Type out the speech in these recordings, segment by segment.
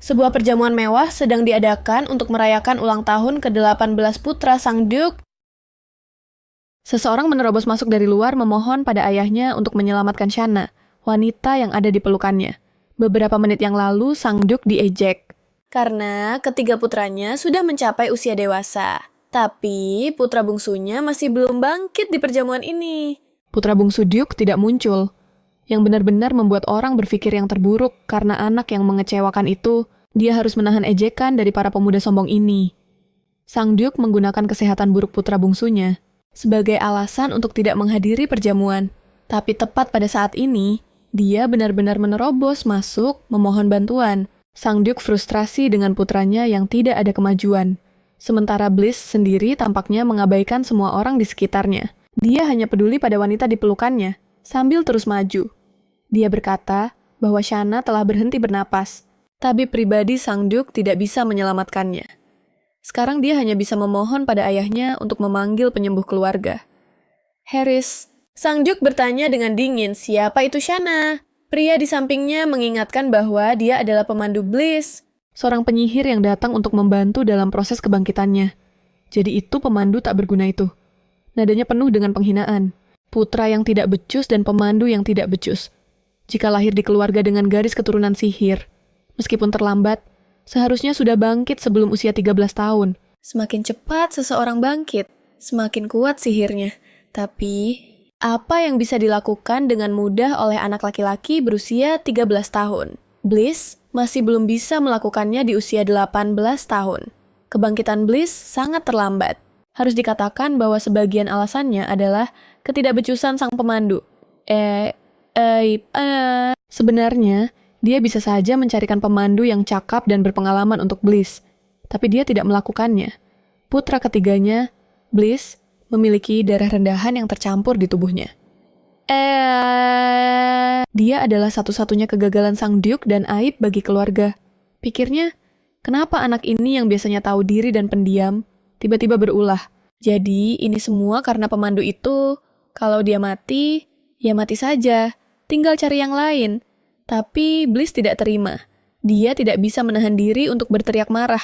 Sebuah perjamuan mewah sedang diadakan untuk merayakan ulang tahun ke-18 putra Sang Duke. Seseorang menerobos masuk dari luar memohon pada ayahnya untuk menyelamatkan Shanna, wanita yang ada di pelukannya. Beberapa menit yang lalu, Sang Duke diejek karena ketiga putranya sudah mencapai usia dewasa. Tapi putra bungsunya masih belum bangkit di perjamuan ini. Putra bungsu Duke tidak muncul, yang benar-benar membuat orang berpikir yang terburuk karena anak yang mengecewakan itu, dia harus menahan ejekan dari para pemuda sombong ini. Sang Duke menggunakan kesehatan buruk putra bungsunya sebagai alasan untuk tidak menghadiri perjamuan. Tapi tepat pada saat ini, dia benar-benar menerobos masuk memohon bantuan. Sang Duke frustrasi dengan putranya yang tidak ada kemajuan. Sementara Bliss sendiri tampaknya mengabaikan semua orang di sekitarnya. Dia hanya peduli pada wanita di pelukannya, sambil terus maju. Dia berkata bahwa Shanna telah berhenti bernapas, tapi pribadi Sang Duke tidak bisa menyelamatkannya. Sekarang dia hanya bisa memohon pada ayahnya untuk memanggil penyembuh keluarga. Harris. Sang Duke bertanya dengan dingin siapa itu Shanna. Pria di sampingnya mengingatkan bahwa dia adalah pemandu Bliss, seorang penyihir yang datang untuk membantu dalam proses kebangkitannya. Jadi itu pemandu tak berguna itu. Nadanya penuh dengan penghinaan. Putra yang tidak becus dan pemandu yang tidak becus. Jika lahir di keluarga dengan garis keturunan sihir, meskipun terlambat, seharusnya sudah bangkit sebelum usia 13 tahun. Semakin cepat seseorang bangkit, semakin kuat sihirnya. Tapi, apa yang bisa dilakukan dengan mudah oleh anak laki-laki berusia 13 tahun? Bliss masih belum bisa melakukannya di usia 18 tahun. Kebangkitan Bliss sangat terlambat. Harus dikatakan bahwa sebagian alasannya adalah ketidakbecusan sang pemandu. Sebenarnya, dia bisa saja mencarikan pemandu yang cakap dan berpengalaman untuk Bliss, tapi dia tidak melakukannya. Putra ketiganya, Bliss, memiliki darah rendahan yang tercampur di tubuhnya. Dia adalah satu-satunya kegagalan Sang Duke dan aib bagi keluarga. Pikirnya, kenapa anak ini yang biasanya tahu diri dan pendiam, tiba-tiba berulah? Jadi, ini semua karena pemandu itu, kalau dia mati, ya mati saja. Tinggal cari yang lain. Tapi Bliss tidak terima. Dia tidak bisa menahan diri untuk berteriak marah.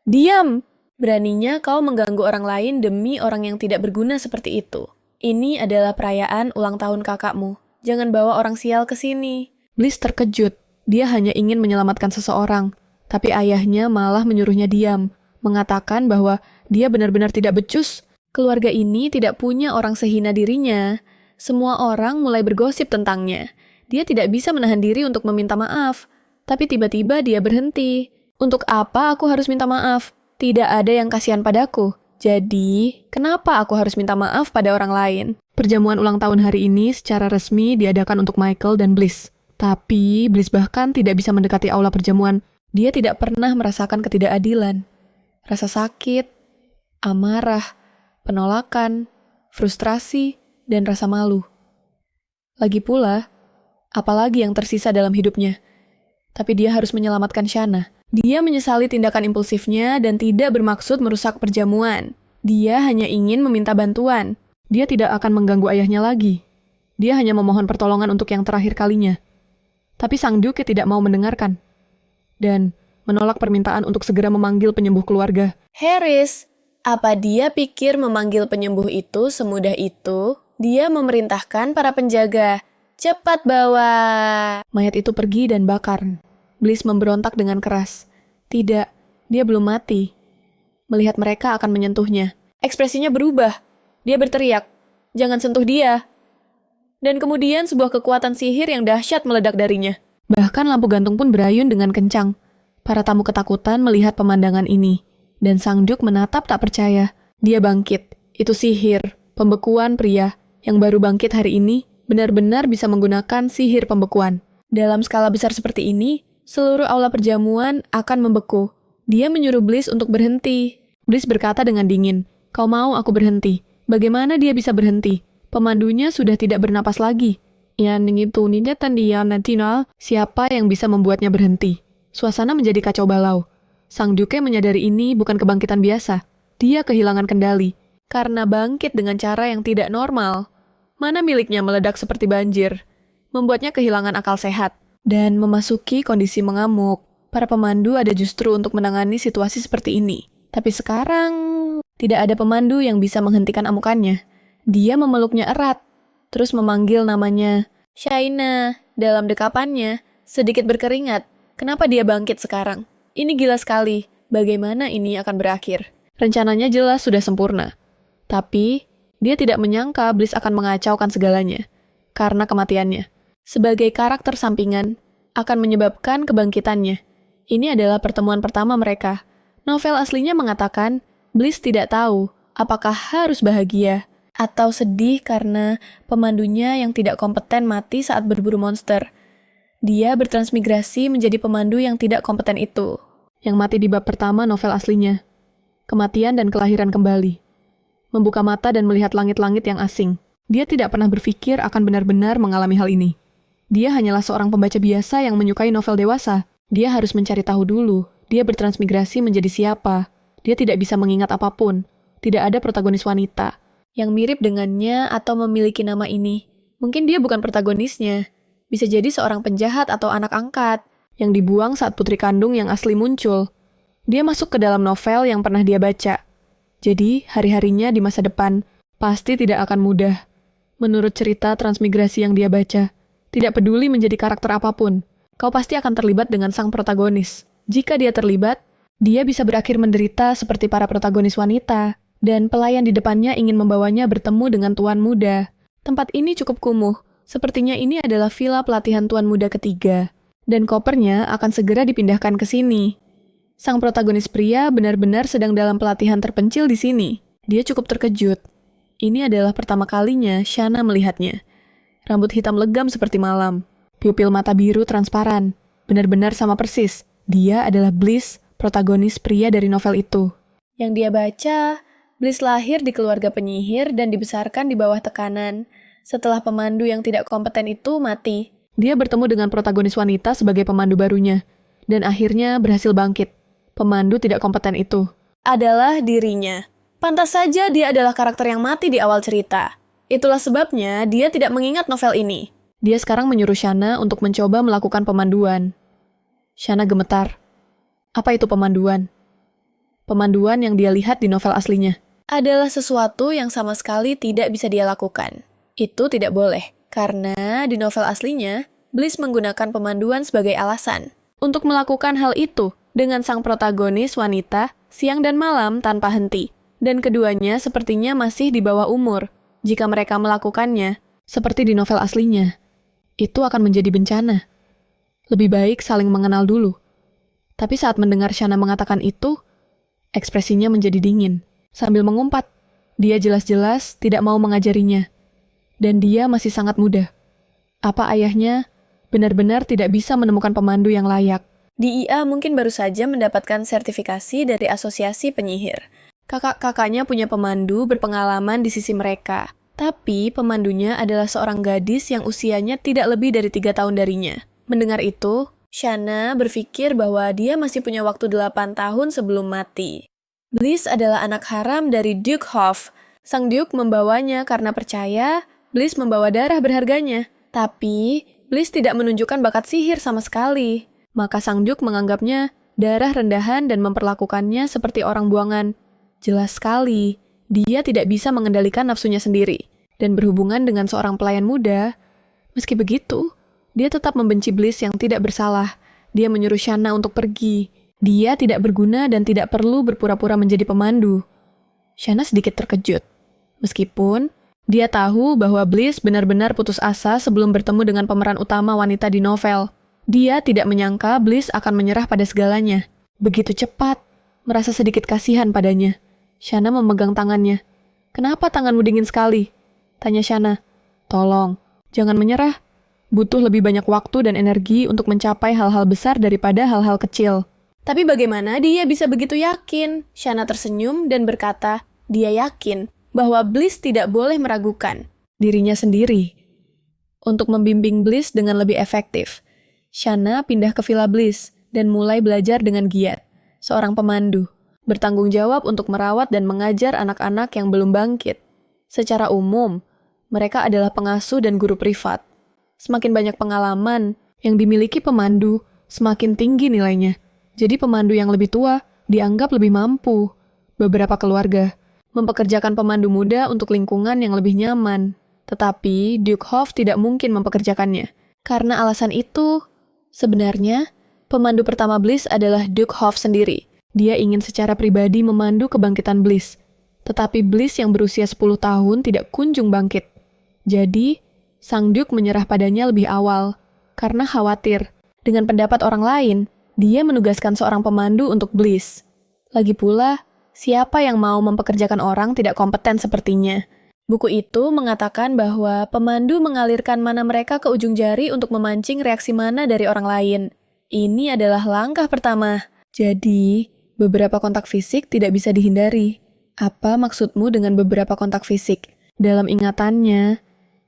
Diam! Beraninya kau mengganggu orang lain demi orang yang tidak berguna seperti itu. Ini adalah perayaan ulang tahun kakakmu. Jangan bawa orang sial ke sini. Bliss terkejut. Dia hanya ingin menyelamatkan seseorang. Tapi ayahnya malah menyuruhnya diam. Mengatakan bahwa dia benar-benar tidak becus. Keluarga ini tidak punya orang sehina dirinya. Semua orang mulai bergosip tentangnya. Dia tidak bisa menahan diri untuk meminta maaf. Tapi tiba-tiba dia berhenti. Untuk apa aku harus minta maaf? Tidak ada yang kasihan padaku. Jadi, kenapa aku harus minta maaf pada orang lain? Perjamuan ulang tahun hari ini secara resmi diadakan untuk Michael dan Bliss. Tapi, Bliss bahkan tidak bisa mendekati aula perjamuan. Dia tidak pernah merasakan ketidakadilan. Rasa sakit, amarah, penolakan, frustrasi, dan rasa malu. Lagi pula, apalagi yang tersisa dalam hidupnya. Tapi dia harus menyelamatkan Shanna. Dia menyesali tindakan impulsifnya dan tidak bermaksud merusak perjamuan. Dia hanya ingin meminta bantuan. Dia tidak akan mengganggu ayahnya lagi. Dia hanya memohon pertolongan untuk yang terakhir kalinya. Tapi Sang Duke tidak mau mendengarkan. Dan menolak permintaan untuk segera memanggil penyembuh keluarga. Harris, apa dia pikir memanggil penyembuh itu semudah itu? Dia memerintahkan para penjaga, cepat bawa. Mayat itu pergi dan bakar. Bliss memberontak dengan keras. Tidak, dia belum mati. Melihat mereka akan menyentuhnya. Ekspresinya berubah. Dia berteriak, jangan sentuh dia. Dan kemudian sebuah kekuatan sihir yang dahsyat meledak darinya. Bahkan lampu gantung pun berayun dengan kencang. Para tamu ketakutan melihat pemandangan ini. Dan Sang Duke menatap tak percaya. Dia bangkit. Itu sihir, pembekuan pria yang baru bangkit hari ini benar-benar bisa menggunakan sihir pembekuan. Dalam skala besar seperti ini, seluruh aula perjamuan akan membeku. Dia menyuruh Bliss untuk berhenti. Bliss berkata dengan dingin, kau mau aku berhenti? Bagaimana dia bisa berhenti? Pemandunya sudah tidak bernapas lagi. Siapa yang bisa membuatnya berhenti? Suasana menjadi kacau balau. Sang Duke menyadari ini bukan kebangkitan biasa. Dia kehilangan kendali. Karena bangkit dengan cara yang tidak normal. Mana miliknya meledak seperti banjir, membuatnya kehilangan akal sehat, dan memasuki kondisi mengamuk. Para pemandu ada justru untuk menangani situasi seperti ini. Tapi sekarang, tidak ada pemandu yang bisa menghentikan amukannya. Dia memeluknya erat, terus memanggil namanya. Shaina, dalam dekapannya, sedikit berkeringat. Kenapa dia bangkit sekarang? Ini gila sekali. Bagaimana ini akan berakhir? Rencananya jelas sudah sempurna. Tapi, dia tidak menyangka Bliss akan mengacaukan segalanya. Karena kematiannya. Sebagai karakter sampingan, akan menyebabkan kebangkitannya. Ini adalah pertemuan pertama mereka. Novel aslinya mengatakan, Bliss tidak tahu apakah harus bahagia atau sedih karena pemandunya yang tidak kompeten mati saat berburu monster. Dia bertransmigrasi menjadi pemandu yang tidak kompeten itu. Yang mati di bab pertama novel aslinya. Kematian dan kelahiran kembali. Membuka mata dan melihat langit-langit yang asing. Dia tidak pernah berpikir akan benar-benar mengalami hal ini. Dia hanyalah seorang pembaca biasa yang menyukai novel dewasa. Dia harus mencari tahu dulu, dia bertransmigrasi menjadi siapa. Dia tidak bisa mengingat apapun. Tidak ada protagonis wanita yang mirip dengannya atau memiliki nama ini. Mungkin dia bukan protagonisnya. Bisa jadi seorang penjahat atau anak angkat yang dibuang saat putri kandung yang asli muncul. Dia masuk ke dalam novel yang pernah dia baca. Jadi, hari-harinya di masa depan pasti tidak akan mudah. Menurut cerita transmigrasi yang dia baca, tidak peduli menjadi karakter apapun, kau pasti akan terlibat dengan sang protagonis. Jika dia terlibat, dia bisa berakhir menderita seperti para protagonis wanita, dan pelayan di depannya ingin membawanya bertemu dengan tuan muda. Tempat ini cukup kumuh, sepertinya ini adalah villa pelatihan tuan muda ketiga, dan kopernya akan segera dipindahkan ke sini. Sang protagonis pria benar-benar sedang dalam pelatihan terpencil di sini. Dia cukup terkejut. Ini adalah pertama kalinya Shanna melihatnya. Rambut hitam legam seperti malam, pupil mata biru transparan, benar-benar sama persis. Dia adalah Bliss, protagonis pria dari novel itu. Yang dia baca, Bliss lahir di keluarga penyihir dan dibesarkan di bawah tekanan. Setelah pemandu yang tidak kompeten itu mati, dia bertemu dengan protagonis wanita sebagai pemandu barunya, dan akhirnya berhasil bangkit. Pemandu tidak kompeten itu adalah dirinya. Pantas saja dia adalah karakter yang mati di awal cerita. Itulah sebabnya dia tidak mengingat novel ini. Dia sekarang menyuruh Shanna untuk mencoba melakukan pemanduan. Shanna gemetar. Apa itu pemanduan? Pemanduan yang dia lihat di novel aslinya adalah sesuatu yang sama sekali tidak bisa dia lakukan. Itu tidak boleh, karena di novel aslinya, Bliss menggunakan pemanduan sebagai alasan untuk melakukan hal itu dengan sang protagonis wanita siang dan malam tanpa henti. Dan keduanya sepertinya masih di bawah umur. Jika mereka melakukannya, seperti di novel aslinya, itu akan menjadi bencana. Lebih baik saling mengenal dulu. Tapi saat mendengar Shanna mengatakan itu, ekspresinya menjadi dingin. Sambil mengumpat, dia jelas-jelas tidak mau mengajarinya. Dan dia masih sangat muda. Apa ayahnya benar-benar tidak bisa menemukan pemandu yang layak. Di IA mungkin baru saja mendapatkan sertifikasi dari asosiasi penyihir. Kakak-kakaknya punya pemandu berpengalaman di sisi mereka. Tapi pemandunya adalah seorang gadis yang usianya tidak lebih dari 3 tahun darinya. Mendengar itu, Shanna berpikir bahwa dia masih punya waktu 8 tahun sebelum mati. Bliss adalah anak haram dari Duke Hoff. Sang Duke membawanya karena percaya Bliss membawa darah berharganya. Tapi, Bliss tidak menunjukkan bakat sihir sama sekali. Maka sang Duke menganggapnya darah rendahan dan memperlakukannya seperti orang buangan. Jelas sekali, dia tidak bisa mengendalikan nafsunya sendiri. Dan berhubungan dengan seorang pelayan muda, meski begitu, dia tetap membenci Bliss yang tidak bersalah. Dia menyuruh Shanna untuk pergi. Dia tidak berguna dan tidak perlu berpura-pura menjadi pemandu. Shanna sedikit terkejut. Meskipun, dia tahu bahwa Bliss benar-benar putus asa sebelum bertemu dengan pemeran utama wanita di novel. Dia tidak menyangka Bliss akan menyerah pada segalanya. Begitu cepat, merasa sedikit kasihan padanya. Shanna memegang tangannya. "Kenapa tanganmu dingin sekali?" tanya Shanna. "Tolong, jangan menyerah. Butuh lebih banyak waktu dan energi untuk mencapai hal-hal besar daripada hal-hal kecil." Tapi bagaimana dia bisa begitu yakin? Shanna tersenyum dan berkata, dia yakin bahwa Bliss tidak boleh meragukan dirinya sendiri. Untuk membimbing Bliss dengan lebih efektif, Shanna pindah ke Villa Bliss dan mulai belajar dengan giat, seorang pemandu, bertanggung jawab untuk merawat dan mengajar anak-anak yang belum bangkit. Secara umum, mereka adalah pengasuh dan guru privat. Semakin banyak pengalaman yang dimiliki pemandu, semakin tinggi nilainya. Jadi pemandu yang lebih tua dianggap lebih mampu. Beberapa keluarga mempekerjakan pemandu muda untuk lingkungan yang lebih nyaman. Tetapi Duke Hoff tidak mungkin mempekerjakannya. Karena alasan itu, sebenarnya pemandu pertama Bliss adalah Duke Hoff sendiri. Dia ingin secara pribadi memandu kebangkitan Bliss. Tetapi Bliss yang berusia 10 tahun tidak kunjung bangkit. Jadi, Sang Duke menyerah padanya lebih awal. Karena khawatir, dengan pendapat orang lain, dia menugaskan seorang pemandu untuk Bliss. Lagi pula, siapa yang mau mempekerjakan orang tidak kompeten sepertinya? Buku itu mengatakan bahwa pemandu mengalirkan mana mereka ke ujung jari untuk memancing reaksi mana dari orang lain. Ini adalah langkah pertama. Jadi, beberapa kontak fisik tidak bisa dihindari. Apa maksudmu dengan beberapa kontak fisik? Dalam ingatannya,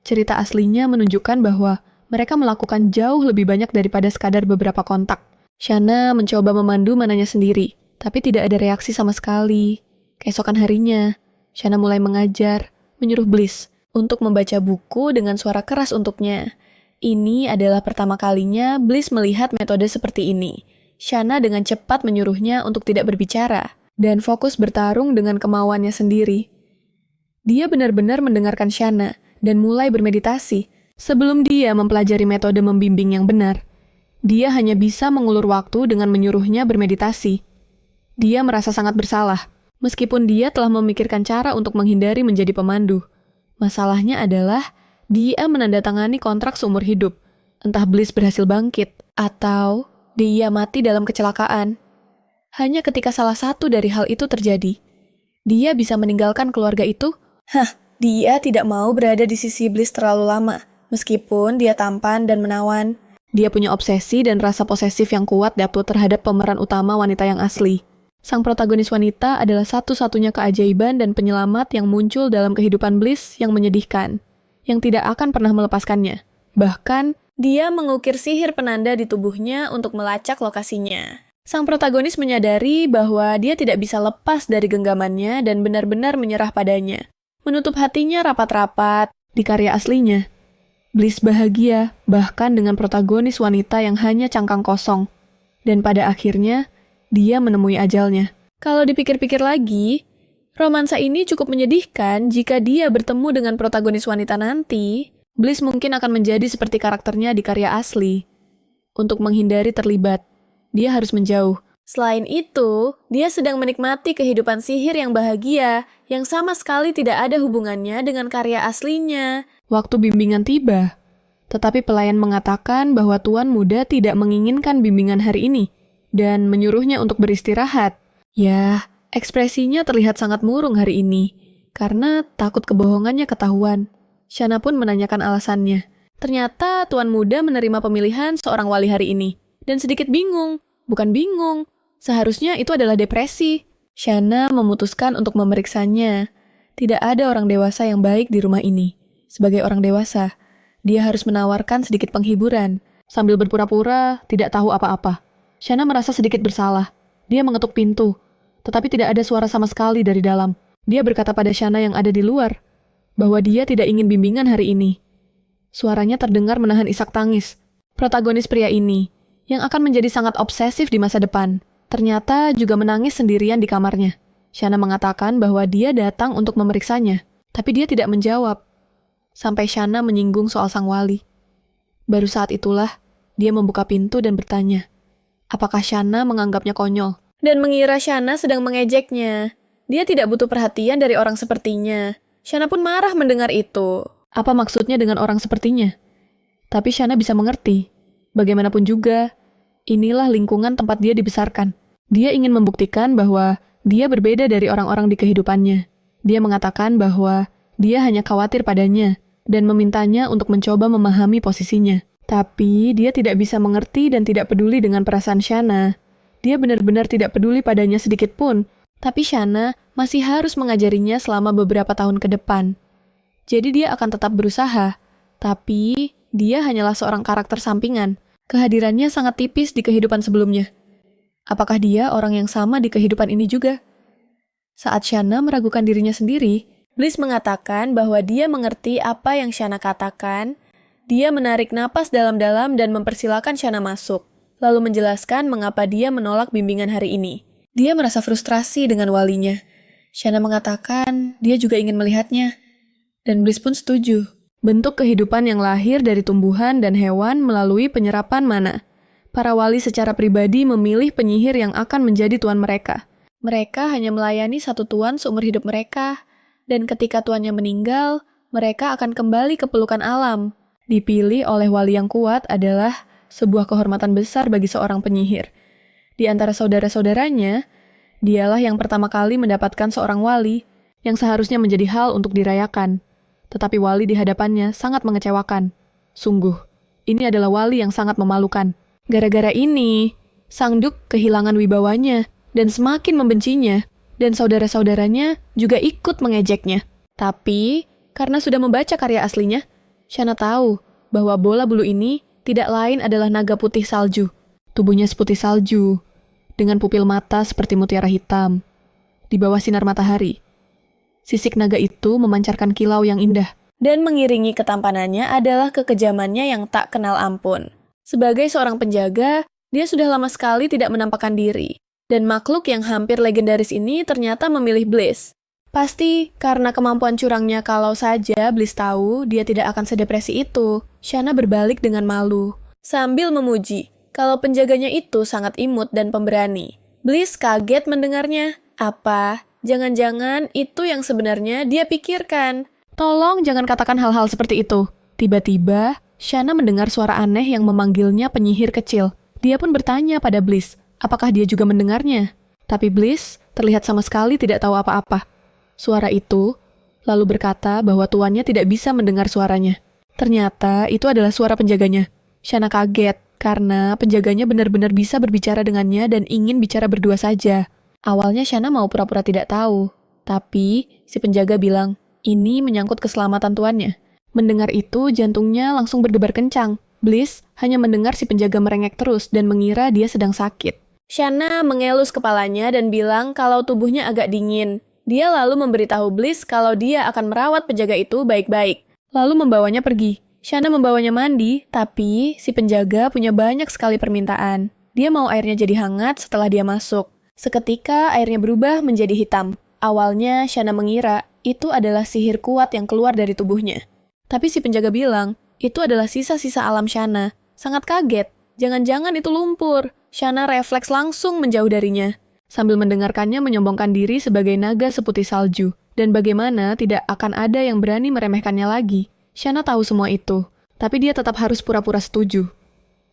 cerita aslinya menunjukkan bahwa mereka melakukan jauh lebih banyak daripada sekadar beberapa kontak. Shanna mencoba memandu mananya sendiri, tapi tidak ada reaksi sama sekali. Keesokan harinya, Shanna mulai mengajar, menyuruh Bliss untuk membaca buku dengan suara keras untuknya. Ini adalah pertama kalinya Bliss melihat metode seperti ini. Shanna dengan cepat menyuruhnya untuk tidak berbicara, dan fokus bertarung dengan kemauannya sendiri. Dia benar-benar mendengarkan Shanna, dan mulai bermeditasi. Sebelum dia mempelajari metode membimbing yang benar, dia hanya bisa mengulur waktu dengan menyuruhnya bermeditasi. Dia merasa sangat bersalah, meskipun dia telah memikirkan cara untuk menghindari menjadi pemandu. Masalahnya adalah, dia menandatangani kontrak seumur hidup. Entah Bliss berhasil bangkit, atau dia mati dalam kecelakaan. Hanya ketika salah satu dari hal itu terjadi, dia bisa meninggalkan keluarga itu. Dia tidak mau berada di sisi Bliss terlalu lama, meskipun dia tampan dan menawan. Dia punya obsesi dan rasa posesif yang kuat terhadap pemeran utama wanita yang asli. Sang protagonis wanita adalah satu-satunya keajaiban dan penyelamat yang muncul dalam kehidupan Bliss yang menyedihkan, yang tidak akan pernah melepaskannya. Bahkan, dia mengukir sihir penanda di tubuhnya untuk melacak lokasinya. Sang protagonis menyadari bahwa dia tidak bisa lepas dari genggamannya dan benar-benar menyerah padanya. Menutup hatinya rapat-rapat di karya aslinya. Bliss bahagia, bahkan dengan protagonis wanita yang hanya cangkang kosong. Dan pada akhirnya, dia menemui ajalnya. Kalau dipikir-pikir lagi, romansa ini cukup menyedihkan jika dia bertemu dengan protagonis wanita nanti. Bliss mungkin akan menjadi seperti karakternya di karya asli. Untuk menghindari terlibat, dia harus menjauh. Selain itu, dia sedang menikmati kehidupan sihir yang bahagia, yang sama sekali tidak ada hubungannya dengan karya aslinya. Waktu bimbingan tiba, tetapi pelayan mengatakan bahwa tuan muda tidak menginginkan bimbingan hari ini, dan menyuruhnya untuk beristirahat. Ya, ekspresinya terlihat sangat murung hari ini, karena takut kebohongannya ketahuan. Shanna pun menanyakan alasannya. Ternyata tuan muda menerima pemilihan seorang wali hari ini, dan sedikit bingung. Bukan bingung, seharusnya itu adalah depresi. Shanna memutuskan untuk memeriksanya. Tidak ada orang dewasa yang baik di rumah ini. Sebagai orang dewasa, dia harus menawarkan sedikit penghiburan, sambil berpura-pura tidak tahu apa-apa. Shanna merasa sedikit bersalah. Dia mengetuk pintu, tetapi tidak ada suara sama sekali dari dalam. Dia berkata pada Shanna yang ada di luar, bahwa dia tidak ingin bimbingan hari ini. Suaranya terdengar menahan isak tangis. Protagonis pria ini, yang akan menjadi sangat obsesif di masa depan, ternyata juga menangis sendirian di kamarnya. Shanna mengatakan bahwa dia datang untuk memeriksanya, tapi dia tidak menjawab. Sampai Shanna menyinggung soal sang wali. Baru saat itulah, dia membuka pintu dan bertanya, apakah Shanna menganggapnya konyol? Dan mengira Shanna sedang mengejeknya. Dia tidak butuh perhatian dari orang sepertinya. Shanna pun marah mendengar itu. Apa maksudnya dengan orang sepertinya? Tapi Shanna bisa mengerti. Bagaimanapun juga, inilah lingkungan tempat dia dibesarkan. Dia ingin membuktikan bahwa dia berbeda dari orang-orang di kehidupannya. Dia mengatakan bahwa dia hanya khawatir padanya dan memintanya untuk mencoba memahami posisinya. Tapi dia tidak bisa mengerti dan tidak peduli dengan perasaan Shanna. Dia benar-benar tidak peduli padanya sedikit pun. Tapi Shanna masih harus mengajarinya selama beberapa tahun ke depan. Jadi dia akan tetap berusaha. Tapi dia hanyalah seorang karakter sampingan. Kehadirannya sangat tipis di kehidupan sebelumnya. Apakah dia orang yang sama di kehidupan ini juga? Saat Shanna meragukan dirinya sendiri, Bliss mengatakan bahwa dia mengerti apa yang Shanna katakan. Dia menarik napas dalam-dalam dan mempersilakan Shanna masuk. lalu menjelaskan mengapa dia menolak bimbingan hari ini. Dia merasa frustrasi dengan walinya. Shanna mengatakan dia juga ingin melihatnya. Dan Bliss pun setuju. Bentuk kehidupan yang lahir dari tumbuhan dan hewan melalui penyerapan mana. Para wali secara pribadi memilih penyihir yang akan menjadi tuan mereka. Mereka hanya melayani satu tuan seumur hidup mereka. Dan ketika tuannya meninggal, mereka akan kembali ke pelukan alam. Dipilih oleh wali yang kuat adalah sebuah kehormatan besar bagi seorang penyihir. Di antara saudara-saudaranya, dialah yang pertama kali mendapatkan seorang wali yang seharusnya menjadi hal untuk dirayakan. Tetapi wali di hadapannya sangat mengecewakan. Sungguh, ini adalah wali yang sangat memalukan. Gara-gara ini, Sang Duk kehilangan wibawanya dan semakin membencinya, dan saudara-saudaranya juga ikut mengejeknya. Tapi, karena sudah membaca karya aslinya, Shanna tahu bahwa bola bulu ini tidak lain adalah naga putih salju. Tubuhnya seputih salju, dengan pupil mata seperti mutiara hitam. Di bawah sinar matahari, sisik naga itu memancarkan kilau yang indah. Dan mengiringi ketampanannya adalah kekejamannya yang tak kenal ampun. Sebagai seorang penjaga, dia sudah lama sekali tidak menampakkan diri. Dan makhluk yang hampir legendaris ini ternyata memilih Bliss. Pasti karena kemampuan curangnya kalau saja Bliss tahu dia tidak akan sedepresi itu. Shanna berbalik dengan malu, sambil memuji kalau penjaganya itu sangat imut dan pemberani. Bliss kaget mendengarnya. Apa? Jangan-jangan itu yang sebenarnya dia pikirkan. Tolong jangan katakan hal-hal seperti itu. Tiba-tiba, Shanna mendengar suara aneh yang memanggilnya penyihir kecil. Dia pun bertanya pada Bliss, apakah dia juga mendengarnya? Tapi Bliss terlihat sama sekali tidak tahu apa-apa. Suara itu lalu berkata bahwa tuannya tidak bisa mendengar suaranya. Ternyata itu adalah suara penjaganya. Shanna kaget karena penjaganya benar-benar bisa berbicara dengannya dan ingin bicara berdua saja. Awalnya Shanna mau pura-pura tidak tahu. Tapi si penjaga bilang, ini menyangkut keselamatan tuannya. Mendengar itu jantungnya langsung berdebar kencang. Bliss hanya mendengar si penjaga merengek terus dan mengira dia sedang sakit. Shanna mengelus kepalanya dan bilang kalau tubuhnya agak dingin. Dia lalu memberitahu Bliss kalau dia akan merawat penjaga itu baik-baik. Lalu membawanya pergi. Shanna membawanya mandi, tapi si penjaga punya banyak sekali permintaan. Dia mau airnya jadi hangat setelah dia masuk. Seketika airnya berubah menjadi hitam. Awalnya Shanna mengira itu adalah sihir kuat yang keluar dari tubuhnya. Tapi si penjaga bilang, itu adalah sisa-sisa alam Shanna. Sangat kaget. Jangan-jangan itu lumpur. Shanna refleks langsung menjauh darinya. Sambil mendengarkannya menyombongkan diri sebagai naga seputih salju, dan bagaimana tidak akan ada yang berani meremehkannya lagi. Shanna tahu semua itu, tapi dia tetap harus pura-pura setuju.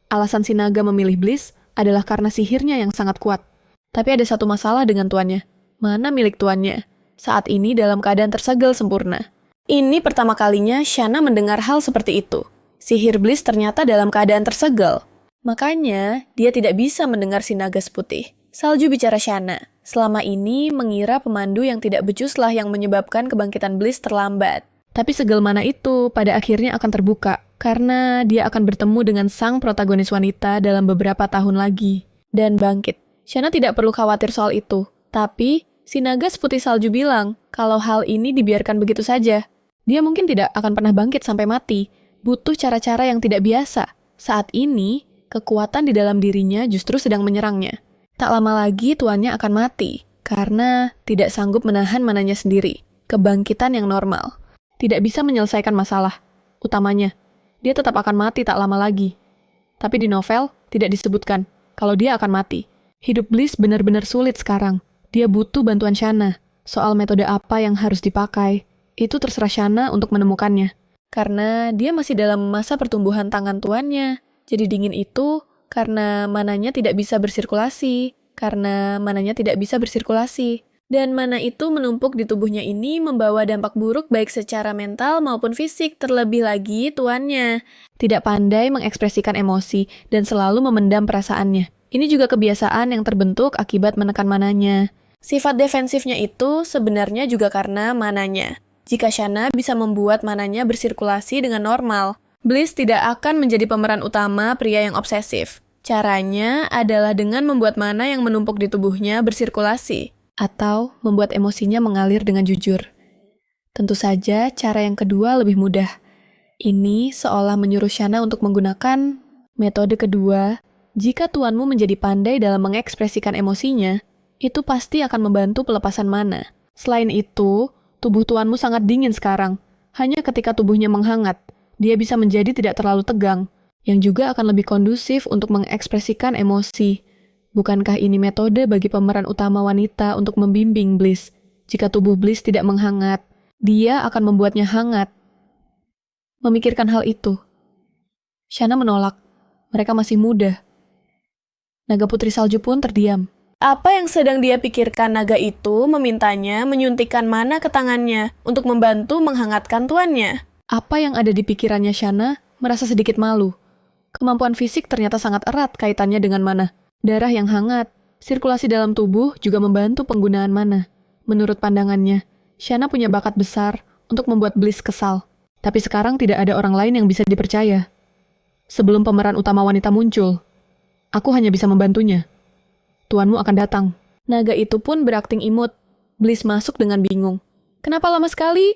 Alasan si naga memilih Bliss adalah karena sihirnya yang sangat kuat. Tapi ada satu masalah dengan tuannya. Mana milik tuannya? Saat ini dalam keadaan tersegel sempurna. Ini pertama kalinya Shanna mendengar hal seperti itu. Sihir Bliss ternyata dalam keadaan tersegel. Makanya, dia tidak bisa mendengar si naga seputih. Salju bicara Shanna, selama ini mengira pemandu yang tidak becuslah yang menyebabkan kebangkitan Bliss terlambat. Tapi segel mana itu pada akhirnya akan terbuka, karena dia akan bertemu dengan sang protagonis wanita dalam beberapa tahun lagi. Dan bangkit. Shanna tidak perlu khawatir soal itu. Tapi, si naga seputih salju bilang kalau hal ini dibiarkan begitu saja. Dia mungkin tidak akan pernah bangkit sampai mati. Butuh cara-cara yang tidak biasa. Saat ini, kekuatan di dalam dirinya justru sedang menyerangnya. Tak lama lagi tuannya akan mati, karena tidak sanggup menahan mananya sendiri. Kebangkitan yang normal. Tidak bisa menyelesaikan masalah. Utamanya, dia tetap akan mati tak lama lagi. Tapi di novel, tidak disebutkan kalau dia akan mati. Hidup Bliss benar-benar sulit sekarang. Dia butuh bantuan Shanna. Soal metode apa yang harus dipakai, itu terserah Shanna untuk menemukannya. Karena dia masih dalam masa pertumbuhan tangan tuannya. Jadi dingin itu karena mananya tidak bisa bersirkulasi. Dan mana itu menumpuk di tubuhnya ini membawa dampak buruk baik secara mental maupun fisik, terlebih lagi tuannya. Tidak pandai mengekspresikan emosi dan selalu memendam perasaannya. Ini juga kebiasaan yang terbentuk akibat menekan mananya. Sifat defensifnya itu sebenarnya juga karena mananya. Jika Shanna bisa membuat mananya bersirkulasi dengan normal, Bliss tidak akan menjadi pemeran utama pria yang obsesif. Caranya adalah dengan membuat mana yang menumpuk di tubuhnya bersirkulasi, atau membuat emosinya mengalir dengan jujur. Tentu saja cara yang kedua lebih mudah. Ini seolah menyuruh Shanna untuk menggunakan metode kedua Jika tuanmu menjadi pandai dalam mengekspresikan emosinya, itu pasti akan membantu pelepasan mana. Selain itu, tubuh tuanmu sangat dingin sekarang. Hanya ketika tubuhnya menghangat, dia bisa menjadi tidak terlalu tegang, yang juga akan lebih kondusif untuk mengekspresikan emosi. Bukankah ini metode bagi pemeran utama wanita untuk membimbing Bliss? Jika tubuh Bliss tidak menghangat, dia akan membuatnya hangat. Memikirkan hal itu, Shanna menolak. Mereka masih muda. Naga Putri Salju pun terdiam. Apa yang sedang dia pikirkan naga itu memintanya menyuntikkan mana ke tangannya untuk membantu menghangatkan tuannya? Apa yang ada di pikirannya Shanna merasa sedikit malu. Kemampuan fisik ternyata sangat erat kaitannya dengan mana. Darah yang hangat, sirkulasi dalam tubuh juga membantu penggunaan mana. Menurut pandangannya, Shanna punya bakat besar untuk membuat Bliss kesal. Tapi sekarang tidak ada orang lain yang bisa dipercaya. Sebelum pemeran utama wanita muncul, aku hanya bisa membantunya. Tuanmu akan datang. Naga itu pun berakting imut. Bliss masuk dengan bingung. Kenapa lama sekali?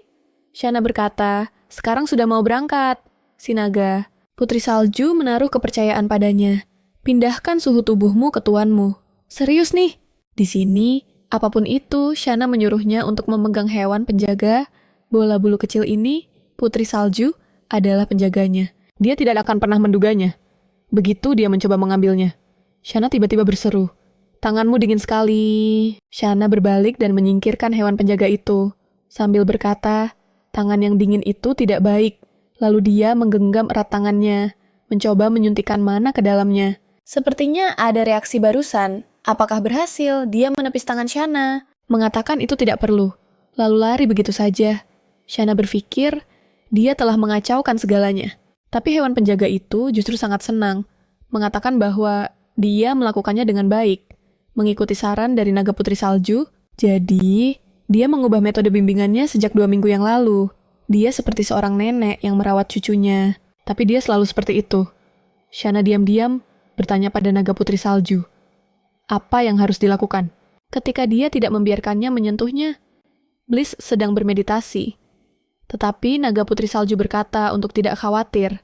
Shanna berkata, sekarang sudah mau berangkat. Si naga, Putri Salju menaruh kepercayaan padanya. Pindahkan suhu tubuhmu ke tuanmu. Serius nih? Di sini, apapun itu, Shanna menyuruhnya untuk memegang hewan penjaga. Bola bulu kecil ini, Putri Salju, adalah penjaganya. Dia tidak akan pernah menduganya. Begitu dia mencoba mengambilnya, Shanna tiba-tiba berseru, "Tanganmu dingin sekali." Shanna berbalik dan menyingkirkan hewan penjaga itu. Sambil berkata, tangan yang dingin itu tidak baik. Lalu dia menggenggam erat tangannya, mencoba menyuntikkan mana ke dalamnya. Sepertinya ada reaksi barusan. Apakah berhasil? Dia menepis tangan Shanna, mengatakan itu tidak perlu. Lalu lari begitu saja. Shanna berpikir, dia telah mengacaukan segalanya. Tapi hewan penjaga itu justru sangat senang, mengatakan bahwa dia melakukannya dengan baik, mengikuti saran dari Naga Putri Salju. Jadi, dia mengubah metode bimbingannya sejak 2 minggu yang lalu. Dia seperti seorang nenek yang merawat cucunya, tapi dia selalu seperti itu. Shanna diam-diam bertanya pada Naga Putri Salju, apa yang harus dilakukan? Ketika dia tidak membiarkannya menyentuhnya, Bliss sedang bermeditasi. Tetapi Naga Putri Salju berkata untuk tidak khawatir.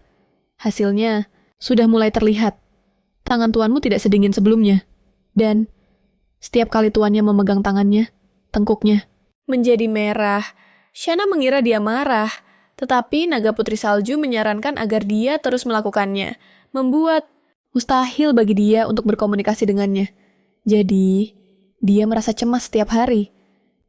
Hasilnya sudah mulai terlihat. Tangan tuanmu tidak sedingin sebelumnya. Dan setiap kali tuannya memegang tangannya, tengkuknya menjadi merah. Shanna mengira dia marah, tetapi Naga Putri Salju menyarankan agar dia terus melakukannya, membuat mustahil bagi dia untuk berkomunikasi dengannya. Jadi, dia merasa cemas setiap hari,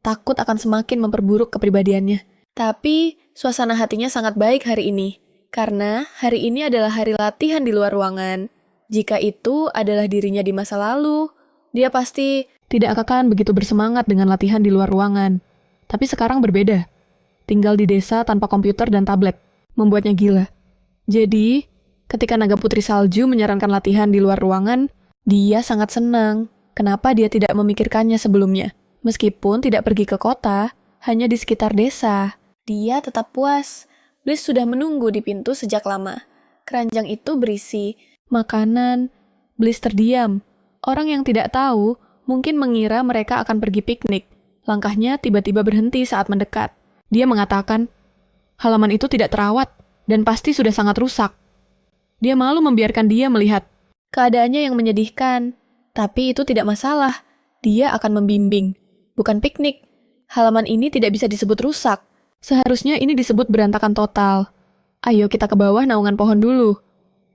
takut akan semakin memperburuk kepribadiannya. Tapi, suasana hatinya sangat baik hari ini, karena hari ini adalah hari latihan di luar ruangan. Jika itu adalah dirinya di masa lalu, dia pasti tidak akan begitu bersemangat dengan latihan di luar ruangan. Tapi sekarang berbeda. Tinggal di desa tanpa komputer dan tablet, membuatnya gila. Jadi, ketika Naga Putri Salju menyarankan latihan di luar ruangan, dia sangat senang. Kenapa dia tidak memikirkannya sebelumnya? Meskipun tidak pergi ke kota, hanya di sekitar desa. Dia tetap puas. Bliss sudah menunggu di pintu sejak lama. Keranjang itu berisi makanan. Bliss terdiam. Orang yang tidak tahu mungkin mengira mereka akan pergi piknik. Langkahnya tiba-tiba berhenti saat mendekat. Dia mengatakan, halaman itu tidak terawat dan pasti sudah sangat rusak. Dia malu membiarkan dia melihat keadaannya yang menyedihkan. Tapi itu tidak masalah. Dia akan membimbing. Bukan piknik. Halaman ini tidak bisa disebut rusak. Seharusnya ini disebut berantakan total. Ayo kita ke bawah naungan pohon dulu.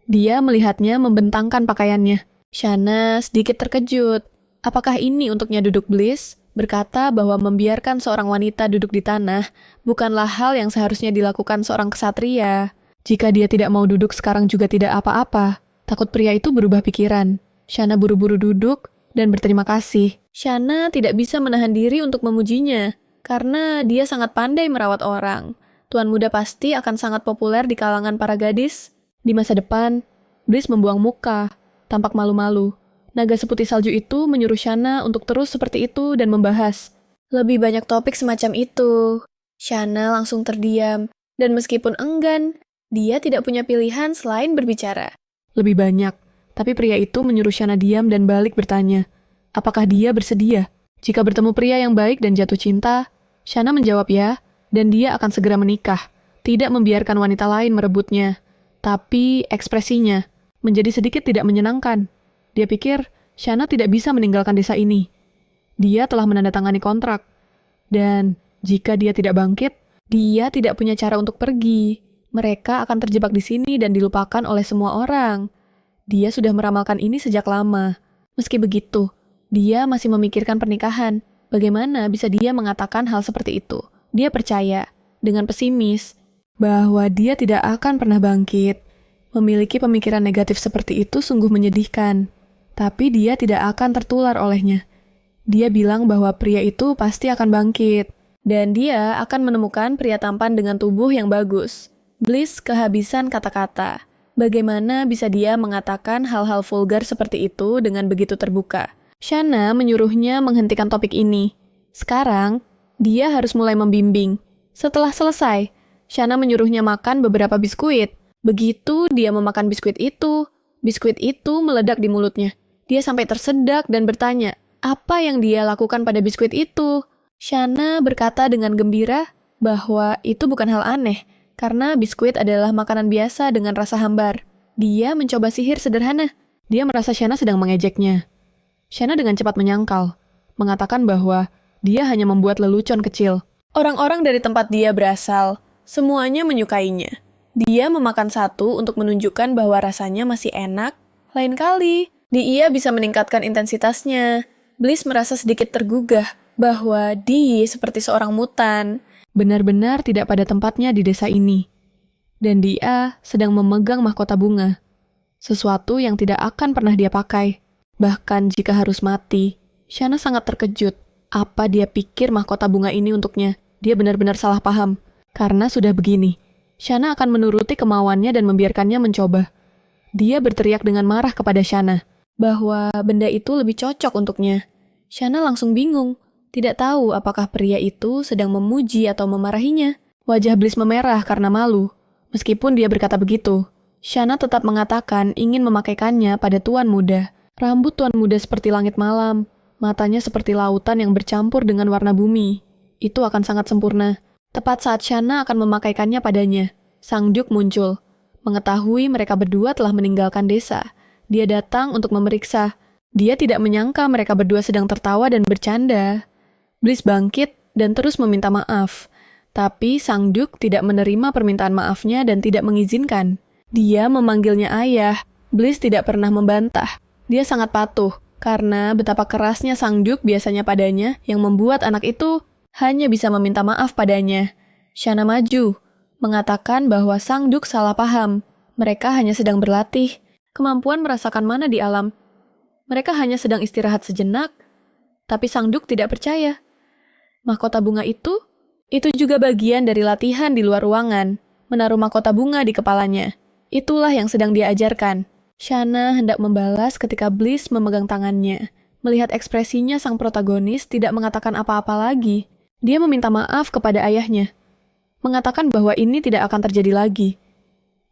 Dia melihatnya membentangkan pakaiannya. Shanna sedikit terkejut. Apakah ini untuknya duduk Bliss? Berkata bahwa membiarkan seorang wanita duduk di tanah bukanlah hal yang seharusnya dilakukan seorang ksatria. Jika dia tidak mau duduk sekarang juga tidak apa-apa. Takut pria itu berubah pikiran. Shanna buru-buru duduk dan berterima kasih. Shanna tidak bisa menahan diri untuk memujinya. Karena dia sangat pandai merawat orang. Tuan muda pasti akan sangat populer di kalangan para gadis. Di masa depan, Bliss membuang muka, tampak malu-malu. Naga seputih salju itu menyuruh Shanna untuk terus seperti itu dan membahas lebih banyak topik semacam itu. Shanna langsung terdiam, dan meskipun enggan, dia tidak punya pilihan selain berbicara. Lebih banyak, tapi pria itu menyuruh Shanna diam dan balik bertanya, apakah dia bersedia? Jika bertemu pria yang baik dan jatuh cinta, Shanna menjawab ya, dan dia akan segera menikah, tidak membiarkan wanita lain merebutnya. Tapi ekspresinya menjadi sedikit tidak menyenangkan. Dia pikir Shana tidak bisa meninggalkan desa ini. Dia telah menandatangani kontrak. Dan jika dia tidak bangkit, dia tidak punya cara untuk pergi. Mereka akan terjebak di sini dan dilupakan oleh semua orang. Dia sudah meramalkan ini sejak lama. Meski begitu, dia masih memikirkan pernikahan. Bagaimana bisa dia mengatakan hal seperti itu? Dia percaya, dengan pesimis, bahwa dia tidak akan pernah bangkit. Memiliki pemikiran negatif seperti itu sungguh menyedihkan. Tapi dia tidak akan tertular olehnya. Dia bilang bahwa pria itu pasti akan bangkit. Dan dia akan menemukan pria tampan dengan tubuh yang bagus. Bliss kehabisan kata-kata. Bagaimana bisa dia mengatakan hal-hal vulgar seperti itu dengan begitu terbuka? Shana menyuruhnya menghentikan topik ini. Sekarang, dia harus mulai membimbing. Setelah selesai, Shana menyuruhnya makan beberapa biskuit. Begitu dia memakan biskuit itu meledak di mulutnya. Dia sampai tersedak dan bertanya, apa yang dia lakukan pada biskuit itu? Shana berkata dengan gembira bahwa itu bukan hal aneh, karena biskuit adalah makanan biasa dengan rasa hambar. Dia mencoba sihir sederhana. Dia merasa Shana sedang mengejeknya. Shana dengan cepat menyangkal, mengatakan bahwa dia hanya membuat lelucon kecil. Orang-orang dari tempat dia berasal, semuanya menyukainya. Dia memakan satu untuk menunjukkan bahwa rasanya masih enak. Lain kali, dia bisa meningkatkan intensitasnya. Bliss merasa sedikit tergugah bahwa dia seperti seorang mutan. Benar-benar tidak pada tempatnya di desa ini. Dan dia sedang memegang mahkota bunga. Sesuatu yang tidak akan pernah dia pakai. Bahkan jika harus mati, Shana sangat terkejut. Apa dia pikir mahkota bunga ini untuknya? Dia benar-benar salah paham. Karena sudah begini, Shana akan menuruti kemauannya dan membiarkannya mencoba. Dia berteriak dengan marah kepada Shana bahwa benda itu lebih cocok untuknya. Shana langsung bingung, tidak tahu apakah pria itu sedang memuji atau memarahinya. Wajah Bliss memerah karena malu. Meskipun dia berkata begitu, Shana tetap mengatakan ingin memakaikannya pada tuan muda. Rambut tuan muda seperti langit malam, matanya seperti lautan yang bercampur dengan warna bumi. Itu akan sangat sempurna. Tepat saat Shana akan memakaikannya padanya, Sang Duke muncul. Mengetahui mereka berdua telah meninggalkan desa, dia datang untuk memeriksa. Dia tidak menyangka mereka berdua sedang tertawa dan bercanda. Bliss bangkit dan terus meminta maaf. Tapi Sang Duke tidak menerima permintaan maafnya dan tidak mengizinkan. Dia memanggilnya ayah. Bliss tidak pernah membantah. Dia sangat patuh, karena betapa kerasnya Sang Duke biasanya padanya yang membuat anak itu hanya bisa meminta maaf padanya. Shana maju, mengatakan bahwa Sang Duke salah paham. Mereka hanya sedang berlatih. Kemampuan merasakan mana di alam. Mereka hanya sedang istirahat sejenak, tapi Sang Duke tidak percaya. Mahkota bunga itu juga bagian dari latihan di luar ruangan, menaruh mahkota bunga di kepalanya. Itulah yang sedang dia ajarkan. Shana hendak membalas ketika Bliss memegang tangannya. Melihat ekspresinya, sang protagonis tidak mengatakan apa-apa lagi. Dia meminta maaf kepada ayahnya, mengatakan bahwa ini tidak akan terjadi lagi.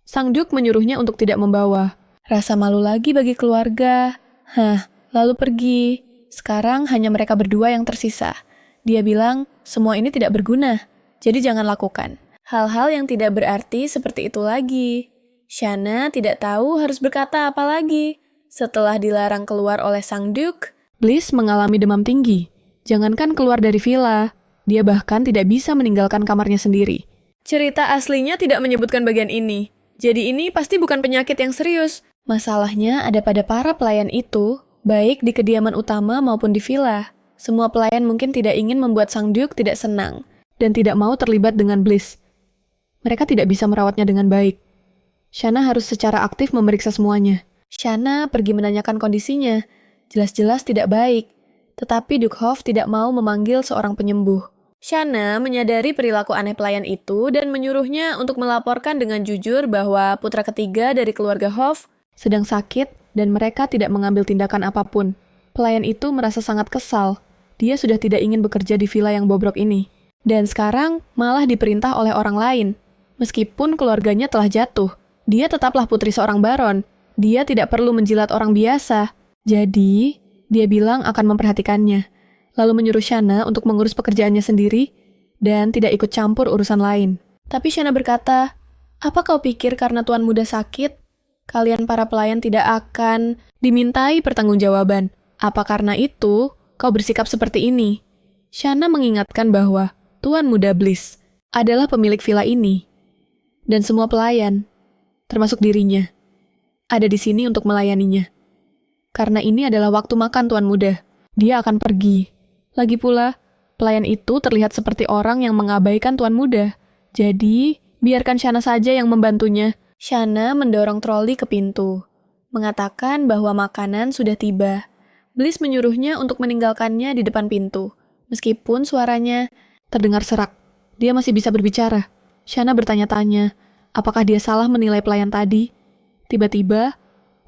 Sang Duke menyuruhnya untuk tidak membawa. Rasa malu lagi bagi keluarga. Lalu pergi. Sekarang hanya mereka berdua yang tersisa. Dia bilang, semua ini tidak berguna, jadi jangan lakukan hal-hal yang tidak berarti seperti itu lagi. Shana tidak tahu harus berkata apa lagi. Setelah dilarang keluar oleh Sang Duke, Bliss mengalami demam tinggi. Jangankan keluar dari villa, dia bahkan tidak bisa meninggalkan kamarnya sendiri. Cerita aslinya tidak menyebutkan bagian ini. Jadi ini pasti bukan penyakit yang serius. Masalahnya ada pada para pelayan itu, baik di kediaman utama maupun di villa. Semua pelayan mungkin tidak ingin membuat Sang Duke tidak senang dan tidak mau terlibat dengan Bliss. Mereka tidak bisa merawatnya dengan baik. Shana harus secara aktif memeriksa semuanya. Shana pergi menanyakan kondisinya. Jelas-jelas tidak baik. Tetapi Duke Hoff tidak mau memanggil seorang penyembuh. Shana menyadari perilaku aneh pelayan itu dan menyuruhnya untuk melaporkan dengan jujur bahwa putra ketiga dari keluarga Hoff sedang sakit dan mereka tidak mengambil tindakan apapun. Pelayan itu merasa sangat kesal. Dia sudah tidak ingin bekerja di villa yang bobrok ini. Dan sekarang malah diperintah oleh orang lain. Meskipun keluarganya telah jatuh, dia tetaplah putri seorang baron. Dia tidak perlu menjilat orang biasa. Jadi, dia bilang akan memperhatikannya. Lalu menyuruh Shana untuk mengurus pekerjaannya sendiri dan tidak ikut campur urusan lain. Tapi Shana berkata, apa kau pikir karena tuan muda sakit, Kalian para pelayan tidak akan dimintai pertanggungjawaban. Apa karena itu kau bersikap seperti ini? Shana mengingatkan bahwa Tuan Muda Bliss adalah pemilik villa ini. Dan semua pelayan, termasuk dirinya, ada di sini untuk melayaninya. Karena ini adalah waktu makan Tuan Muda. Dia akan pergi. Lagi pula, pelayan itu terlihat seperti orang yang mengabaikan Tuan Muda. Jadi, biarkan Shana saja yang membantunya. Shana mendorong troli ke pintu, mengatakan bahwa makanan sudah tiba. Bliss menyuruhnya untuk meninggalkannya di depan pintu. Meskipun suaranya terdengar serak, dia masih bisa berbicara. Shana bertanya-tanya, apakah dia salah menilai pelayan tadi? Tiba-tiba,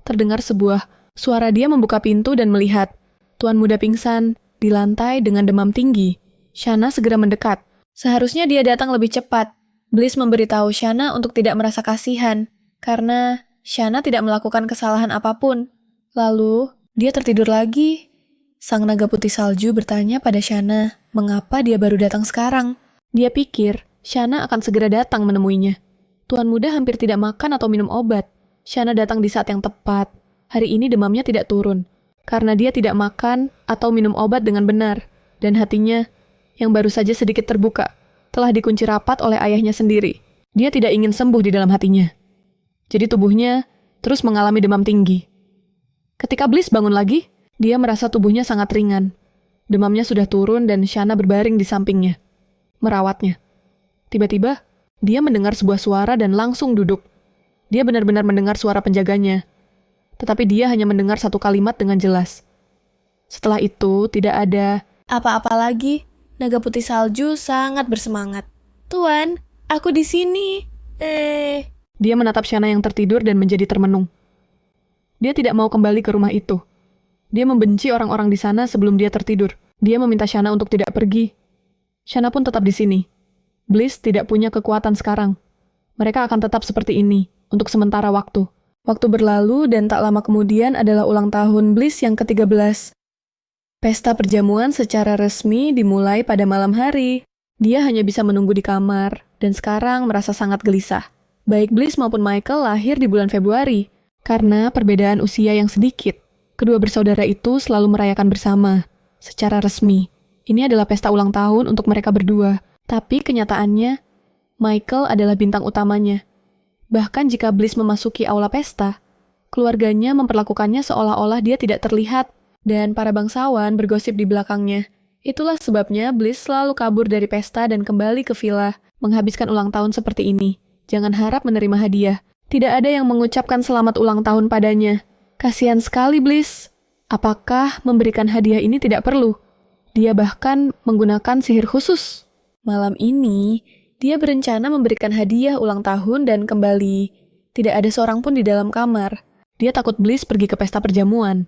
terdengar sebuah suara dia membuka pintu dan melihat Tuan Muda pingsan di lantai dengan demam tinggi. Shana segera mendekat. Seharusnya dia datang lebih cepat. Bliss memberitahu Shana untuk tidak merasa kasihan, karena Shana tidak melakukan kesalahan apapun. Lalu, dia tertidur lagi. Sang naga putih salju bertanya pada Shana, mengapa dia baru datang sekarang? Dia pikir Shana akan segera datang menemuinya. Tuan Muda hampir tidak makan atau minum obat. Shana datang di saat yang tepat. Hari ini demamnya tidak turun, karena dia tidak makan atau minum obat dengan benar, dan hatinya, yang baru saja sedikit terbuka, telah dikunci rapat oleh ayahnya sendiri. Dia tidak ingin sembuh di dalam hatinya. Jadi tubuhnya terus mengalami demam tinggi. Ketika Bliss bangun lagi, dia merasa tubuhnya sangat ringan. Demamnya sudah turun dan Shana berbaring di sampingnya, merawatnya. Tiba-tiba, dia mendengar sebuah suara dan langsung duduk. Dia benar-benar mendengar suara penjaganya. Tetapi dia hanya mendengar satu kalimat dengan jelas. Setelah itu, tidak ada apa-apa lagi. Naga putih salju sangat bersemangat. Tuan, aku di sini. Dia menatap Shana yang tertidur dan menjadi termenung. Dia tidak mau kembali ke rumah itu. Dia membenci orang-orang di sana sebelum dia tertidur. Dia meminta Shana untuk tidak pergi. Shana pun tetap di sini. Bliss tidak punya kekuatan sekarang. Mereka akan tetap seperti ini untuk sementara waktu. Waktu berlalu dan tak lama kemudian adalah ulang tahun Bliss yang ke-13. Pesta perjamuan secara resmi dimulai pada malam hari. Dia hanya bisa menunggu di kamar, dan sekarang merasa sangat gelisah. Baik Bliss maupun Michael lahir di bulan Februari. Karena perbedaan usia yang sedikit, kedua bersaudara itu selalu merayakan bersama, secara resmi. Ini adalah pesta ulang tahun untuk mereka berdua. Tapi kenyataannya, Michael adalah bintang utamanya. Bahkan jika Bliss memasuki aula pesta, keluarganya memperlakukannya seolah-olah dia tidak terlihat, dan para bangsawan bergosip di belakangnya. Itulah sebabnya Bliss selalu kabur dari pesta dan kembali ke villa, menghabiskan ulang tahun seperti ini. Jangan harap menerima hadiah. Tidak ada yang mengucapkan selamat ulang tahun padanya. Kasihan sekali Bliss. Apakah memberikan hadiah ini tidak perlu? Dia bahkan menggunakan sihir khusus. Malam ini, dia berencana memberikan hadiah ulang tahun dan kembali. Tidak ada seorang pun di dalam kamar. Dia takut Bliss pergi ke pesta perjamuan.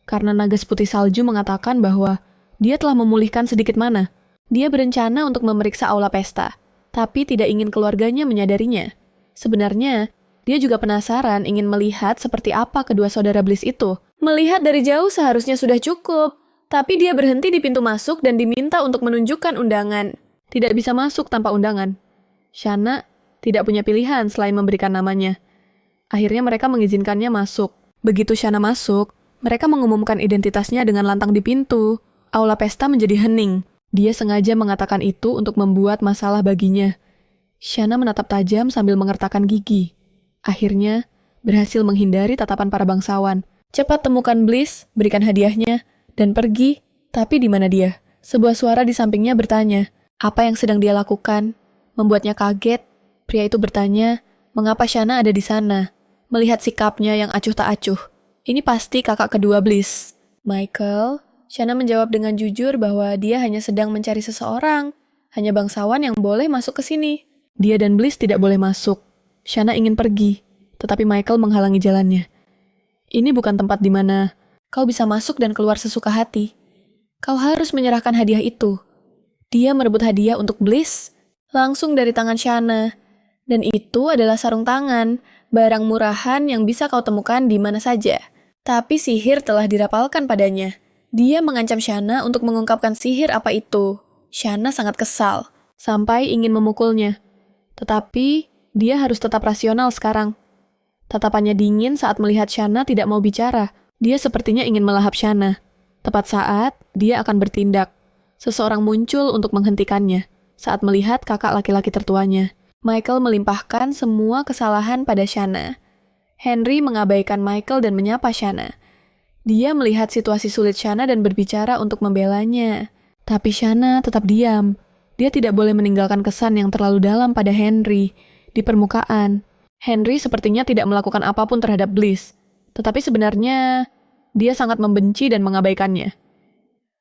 Karena naga putih salju mengatakan bahwa dia telah memulihkan sedikit mana. Dia berencana untuk memeriksa aula pesta, tapi tidak ingin keluarganya menyadarinya. Sebenarnya, dia juga penasaran ingin melihat seperti apa kedua saudara Bliss itu. Melihat dari jauh seharusnya sudah cukup, tapi dia berhenti di pintu masuk dan diminta untuk menunjukkan undangan. Tidak bisa masuk tanpa undangan. Shana tidak punya pilihan selain memberikan namanya. Akhirnya mereka mengizinkannya masuk. Begitu Shana masuk, mereka mengumumkan identitasnya dengan lantang di pintu. Aula pesta menjadi hening. Dia sengaja mengatakan itu untuk membuat masalah baginya. Shana menatap tajam sambil mengertakkan gigi. Akhirnya, berhasil menghindari tatapan para bangsawan. Cepat temukan Bliss, berikan hadiahnya, dan pergi. Tapi di mana dia? Sebuah suara di sampingnya bertanya, apa yang sedang dia lakukan? Membuatnya kaget. Pria itu bertanya, mengapa Shana ada di sana? Melihat sikapnya yang acuh tak acuh. Ini pasti kakak kedua Bliss. Michael, Shana menjawab dengan jujur bahwa dia hanya sedang mencari seseorang. Hanya bangsawan yang boleh masuk ke sini. Dia dan Bliss tidak boleh masuk. Shana ingin pergi, tetapi Michael menghalangi jalannya. Ini bukan tempat di mana kau bisa masuk dan keluar sesuka hati. Kau harus menyerahkan hadiah itu. Dia merebut hadiah untuk Bliss langsung dari tangan Shana. Dan itu adalah sarung tangan, barang murahan yang bisa kau temukan di mana saja. Tapi sihir telah dirapalkan padanya. Dia mengancam Shana untuk mengungkapkan sihir apa itu. Shana sangat kesal, sampai ingin memukulnya. Tetapi, dia harus tetap rasional sekarang. Tatapannya dingin saat melihat Shanna tidak mau bicara. Dia sepertinya ingin melahap Shanna. Tepat saat, dia akan bertindak. Seseorang muncul untuk menghentikannya. Saat melihat kakak laki-laki tertuanya, Michael melimpahkan semua kesalahan pada Shanna. Henry mengabaikan Michael dan menyapa Shanna. Dia melihat situasi sulit Shanna dan berbicara untuk membelanya. Tapi Shanna tetap diam. Dia tidak boleh meninggalkan kesan yang terlalu dalam pada Henry. Di permukaan, Henry sepertinya tidak melakukan apapun terhadap Bliss. Tetapi sebenarnya, dia sangat membenci dan mengabaikannya.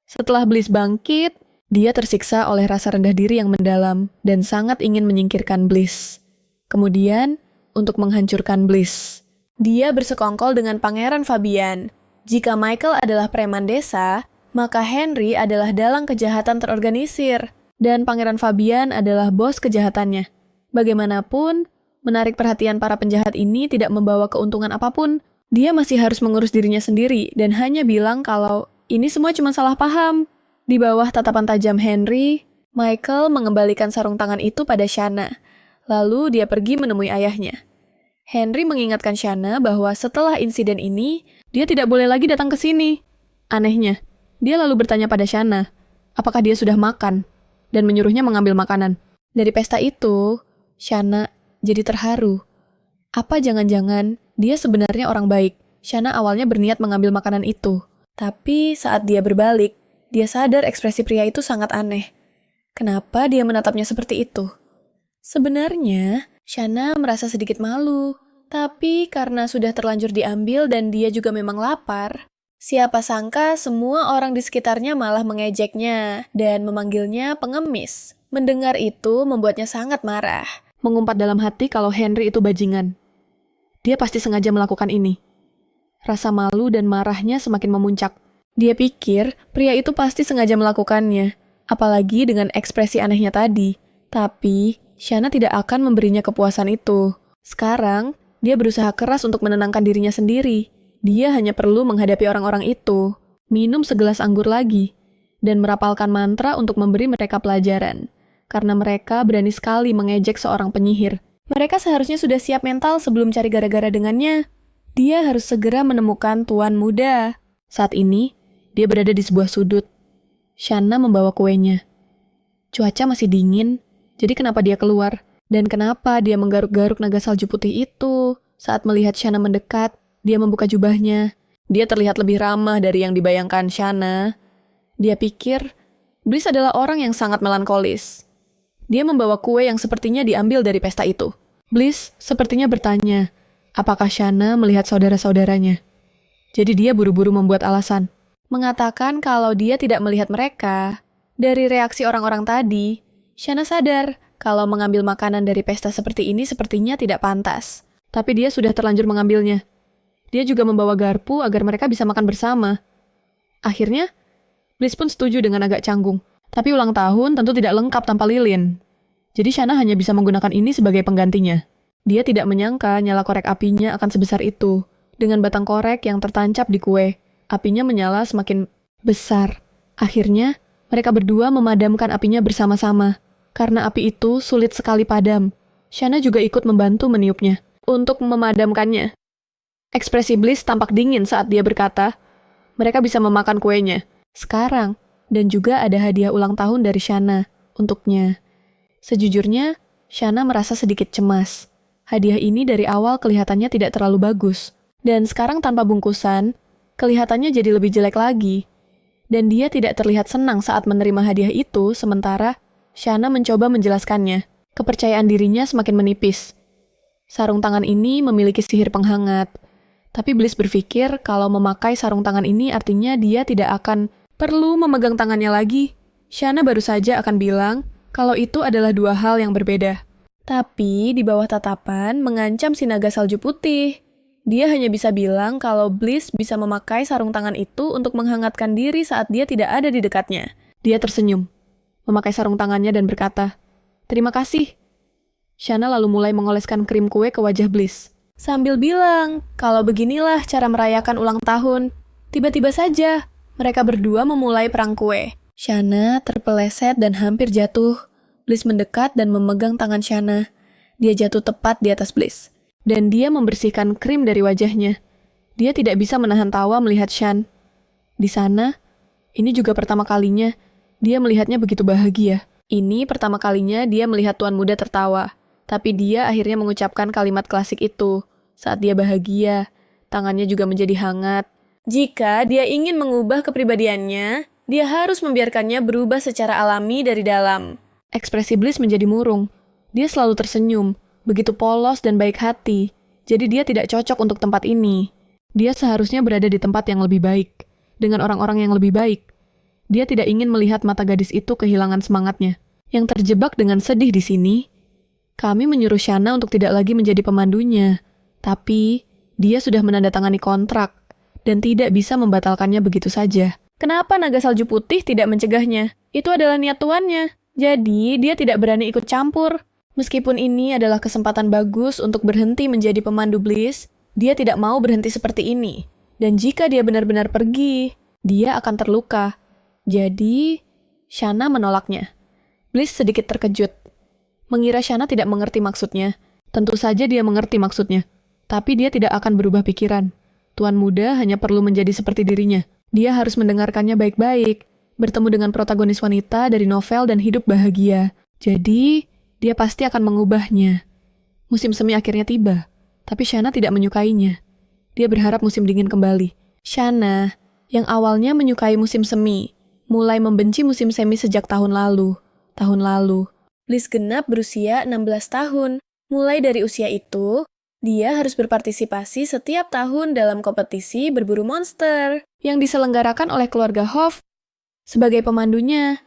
Setelah Bliss bangkit, dia tersiksa oleh rasa rendah diri yang mendalam dan sangat ingin menyingkirkan Bliss. Kemudian, untuk menghancurkan Bliss, dia bersekongkol dengan Pangeran Fabian. Jika Michael adalah preman desa, maka Henry adalah dalang kejahatan terorganisir, dan Pangeran Fabian adalah bos kejahatannya. Bagaimanapun, menarik perhatian para penjahat ini tidak membawa keuntungan apapun. Dia masih harus mengurus dirinya sendiri dan hanya bilang kalau ini semua cuma salah paham. Di bawah tatapan tajam Henry, Michael mengembalikan sarung tangan itu pada Shanna. Lalu dia pergi menemui ayahnya. Henry mengingatkan Shanna bahwa setelah insiden ini, dia tidak boleh lagi datang ke sini. Anehnya, dia lalu bertanya pada Shanna, apakah dia sudah makan, dan menyuruhnya mengambil makanan. Dari pesta itu, Shanna jadi terharu. Apa jangan-jangan dia sebenarnya orang baik? Shanna awalnya berniat mengambil makanan itu. Tapi saat dia berbalik, dia sadar ekspresi pria itu sangat aneh. Kenapa dia menatapnya seperti itu? Sebenarnya, Shanna merasa sedikit malu. Tapi karena sudah terlanjur diambil dan dia juga memang lapar, siapa sangka semua orang di sekitarnya malah mengejeknya dan memanggilnya pengemis. Mendengar itu membuatnya sangat marah. Mengumpat dalam hati kalau Henry itu bajingan. Dia pasti sengaja melakukan ini. Rasa malu dan marahnya semakin memuncak. Dia pikir pria itu pasti sengaja melakukannya, apalagi dengan ekspresi anehnya tadi. Tapi Shanna tidak akan memberinya kepuasan itu. Sekarang, dia berusaha keras untuk menenangkan dirinya sendiri. Dia hanya perlu menghadapi orang-orang itu, minum segelas anggur lagi, dan merapalkan mantra untuk memberi mereka pelajaran. Karena mereka berani sekali mengejek seorang penyihir. Mereka seharusnya sudah siap mental sebelum cari gara-gara dengannya. Dia harus segera menemukan tuan muda. Saat ini, dia berada di sebuah sudut. Shanna membawa kuenya. Cuaca masih dingin, jadi kenapa dia keluar? Dan kenapa dia menggaruk-garuk naga salju putih itu? Saat melihat Shanna mendekat, dia membuka jubahnya. Dia terlihat lebih ramah dari yang dibayangkan Shanna. Dia pikir, Bliss adalah orang yang sangat melankolis. Dia membawa kue yang sepertinya diambil dari pesta itu. Bliss sepertinya bertanya, apakah Shanna melihat saudara-saudaranya? Jadi dia buru-buru membuat alasan. Mengatakan kalau dia tidak melihat mereka. Dari reaksi orang-orang tadi, Shanna sadar kalau mengambil makanan dari pesta seperti ini sepertinya tidak pantas. Tapi dia sudah terlanjur mengambilnya. Dia juga membawa garpu agar mereka bisa makan bersama. Akhirnya, Bliss pun setuju dengan agak canggung. Tapi ulang tahun tentu tidak lengkap tanpa lilin. Jadi Shanna hanya bisa menggunakan ini sebagai penggantinya. Dia tidak menyangka nyala korek apinya akan sebesar itu. Dengan batang korek yang tertancap di kue, apinya menyala semakin besar. Akhirnya, mereka berdua memadamkan apinya bersama-sama. Karena api itu sulit sekali padam. Shanna juga ikut membantu meniupnya untuk memadamkannya. Ekspresi Bliss tampak dingin saat dia berkata, mereka bisa memakan kuenya sekarang. Dan juga ada hadiah ulang tahun dari Shanna untuknya. Sejujurnya, Shanna merasa sedikit cemas. Hadiah ini dari awal kelihatannya tidak terlalu bagus. Dan sekarang tanpa bungkusan, kelihatannya jadi lebih jelek lagi. Dan dia tidak terlihat senang saat menerima hadiah itu, sementara Shanna mencoba menjelaskannya. Kepercayaan dirinya semakin menipis. Sarung tangan ini memiliki sihir penghangat. Tapi Bliss berpikir kalau memakai sarung tangan ini artinya dia tidak akan perlu memegang tangannya lagi. Shanna baru saja akan bilang kalau itu adalah dua hal yang berbeda. Tapi di bawah tatapan mengancam si naga salju putih. Dia hanya bisa bilang kalau Bliss bisa memakai sarung tangan itu untuk menghangatkan diri saat dia tidak ada di dekatnya. Dia tersenyum, memakai sarung tangannya dan berkata, "Terima kasih." Shanna lalu mulai mengoleskan krim kue ke wajah Bliss. Sambil bilang, kalau beginilah cara merayakan ulang tahun. Tiba-tiba saja, mereka berdua memulai perang kue. Shanna terpeleset dan hampir jatuh. Bliss mendekat dan memegang tangan Shanna. Dia jatuh tepat di atas Bliss. dan dia membersihkan krim dari wajahnya. Dia tidak bisa menahan tawa melihat Shan. Di sana, ini juga pertama kalinya dia melihatnya begitu bahagia. Ini pertama kalinya dia melihat tuan muda tertawa. Tapi dia akhirnya mengucapkan kalimat klasik itu. Saat dia bahagia, tangannya juga menjadi hangat. Jika dia ingin mengubah kepribadiannya, dia harus membiarkannya berubah secara alami dari dalam. Ekspresi Bliss menjadi murung. Dia selalu tersenyum, begitu polos dan baik hati. Jadi dia tidak cocok untuk tempat ini. Dia seharusnya berada di tempat yang lebih baik, dengan orang-orang yang lebih baik. Dia tidak ingin melihat mata gadis itu kehilangan semangatnya. Yang terjebak dengan sedih di sini, kami menyuruh Shanna untuk tidak lagi menjadi pemandunya. Tapi, dia sudah menandatangani kontrak dan tidak bisa membatalkannya begitu saja. Kenapa naga salju putih tidak mencegahnya? Itu adalah niat tuannya. Jadi, dia tidak berani ikut campur. Meskipun ini adalah kesempatan bagus untuk berhenti menjadi pemandu Bliss, dia tidak mau berhenti seperti ini. Dan jika dia benar-benar pergi, dia akan terluka. Jadi, Shanna menolaknya. Bliss sedikit terkejut. Mengira Shanna tidak mengerti maksudnya. Tentu saja dia mengerti maksudnya. Tapi dia tidak akan berubah pikiran. Tuan muda hanya perlu menjadi seperti dirinya. Dia harus mendengarkannya baik-baik, bertemu dengan protagonis wanita dari novel dan hidup bahagia. Jadi, dia pasti akan mengubahnya. Musim semi akhirnya tiba, tapi Shanna tidak menyukainya. Dia berharap musim dingin kembali. Shanna, yang awalnya menyukai musim semi, mulai membenci musim semi sejak tahun lalu. Bliss genap berusia 16 tahun. Mulai dari usia itu, dia harus berpartisipasi setiap tahun dalam kompetisi berburu monster yang diselenggarakan oleh keluarga Hoff. Sebagai pemandunya,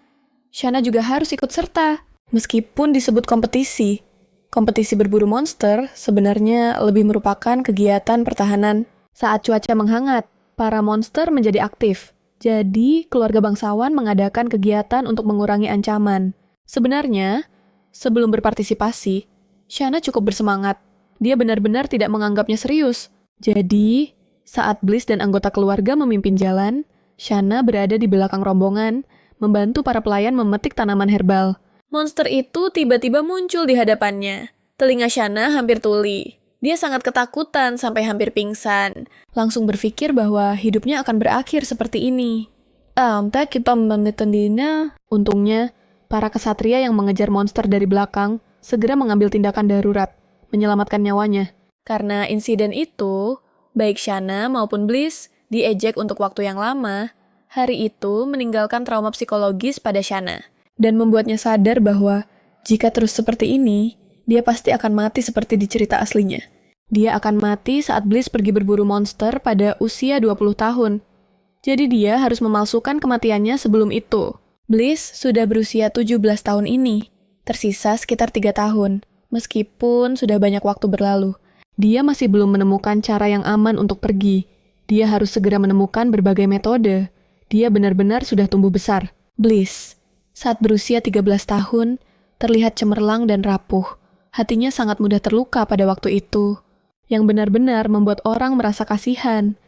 Shanna juga harus ikut serta. Meskipun disebut kompetisi, kompetisi berburu monster sebenarnya lebih merupakan kegiatan pertahanan. Saat cuaca menghangat, para monster menjadi aktif. Jadi, keluarga bangsawan mengadakan kegiatan untuk mengurangi ancaman. Sebenarnya, sebelum berpartisipasi, Shanna cukup bersemangat. Dia benar-benar tidak menganggapnya serius. Jadi, saat Bliss dan anggota keluarga memimpin jalan, Shanna berada di belakang rombongan, membantu para pelayan memetik tanaman herbal. Monster itu tiba-tiba muncul di hadapannya. Telinga Shanna hampir tuli. Dia sangat ketakutan sampai hampir pingsan. Langsung berpikir bahwa hidupnya akan berakhir seperti ini. Kita menitendina. Untungnya, para kesatria yang mengejar monster dari belakang segera mengambil tindakan darurat, menyelamatkan nyawanya. Karena insiden itu, baik Shanna maupun Bliss diejek untuk waktu yang lama. Hari itu meninggalkan trauma psikologis pada Shanna dan membuatnya sadar bahwa jika terus seperti ini, dia pasti akan mati seperti di cerita aslinya. Dia akan mati saat Bliss pergi berburu monster pada usia 20 tahun. Jadi dia harus memalsukan kematiannya sebelum itu. Bliss sudah berusia 17 tahun ini, tersisa sekitar 3 tahun. Meskipun sudah banyak waktu berlalu, dia masih belum menemukan cara yang aman untuk pergi. Dia harus segera menemukan berbagai metode. Dia benar-benar sudah tumbuh besar. Bliss, saat berusia 13 tahun, terlihat cemerlang dan rapuh. Hatinya sangat mudah terluka pada waktu itu, yang benar-benar membuat orang merasa kasihan.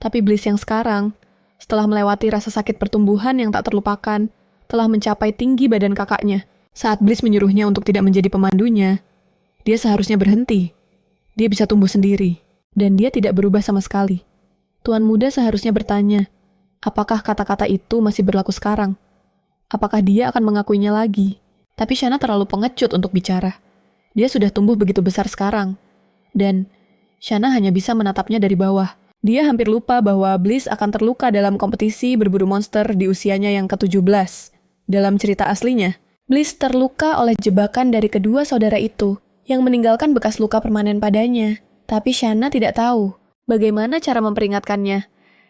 Tapi Bliss yang sekarang, setelah melewati rasa sakit pertumbuhan yang tak terlupakan, telah mencapai tinggi badan kakaknya. Saat Bliss menyuruhnya untuk tidak menjadi pemandunya, dia seharusnya berhenti. Dia bisa tumbuh sendiri, dan dia tidak berubah sama sekali. Tuan muda seharusnya bertanya, apakah kata-kata itu masih berlaku sekarang? Apakah dia akan mengakuinya lagi? Tapi Shanna terlalu pengecut untuk bicara. Dia sudah tumbuh begitu besar sekarang. Dan Shanna hanya bisa menatapnya dari bawah. Dia hampir lupa bahwa Bliss akan terluka dalam kompetisi berburu monster di usianya yang ke-17. Dalam cerita aslinya, Bliss terluka oleh jebakan dari kedua saudara itu, yang meninggalkan bekas luka permanen padanya. Tapi Shanna tidak tahu bagaimana cara memperingatkannya.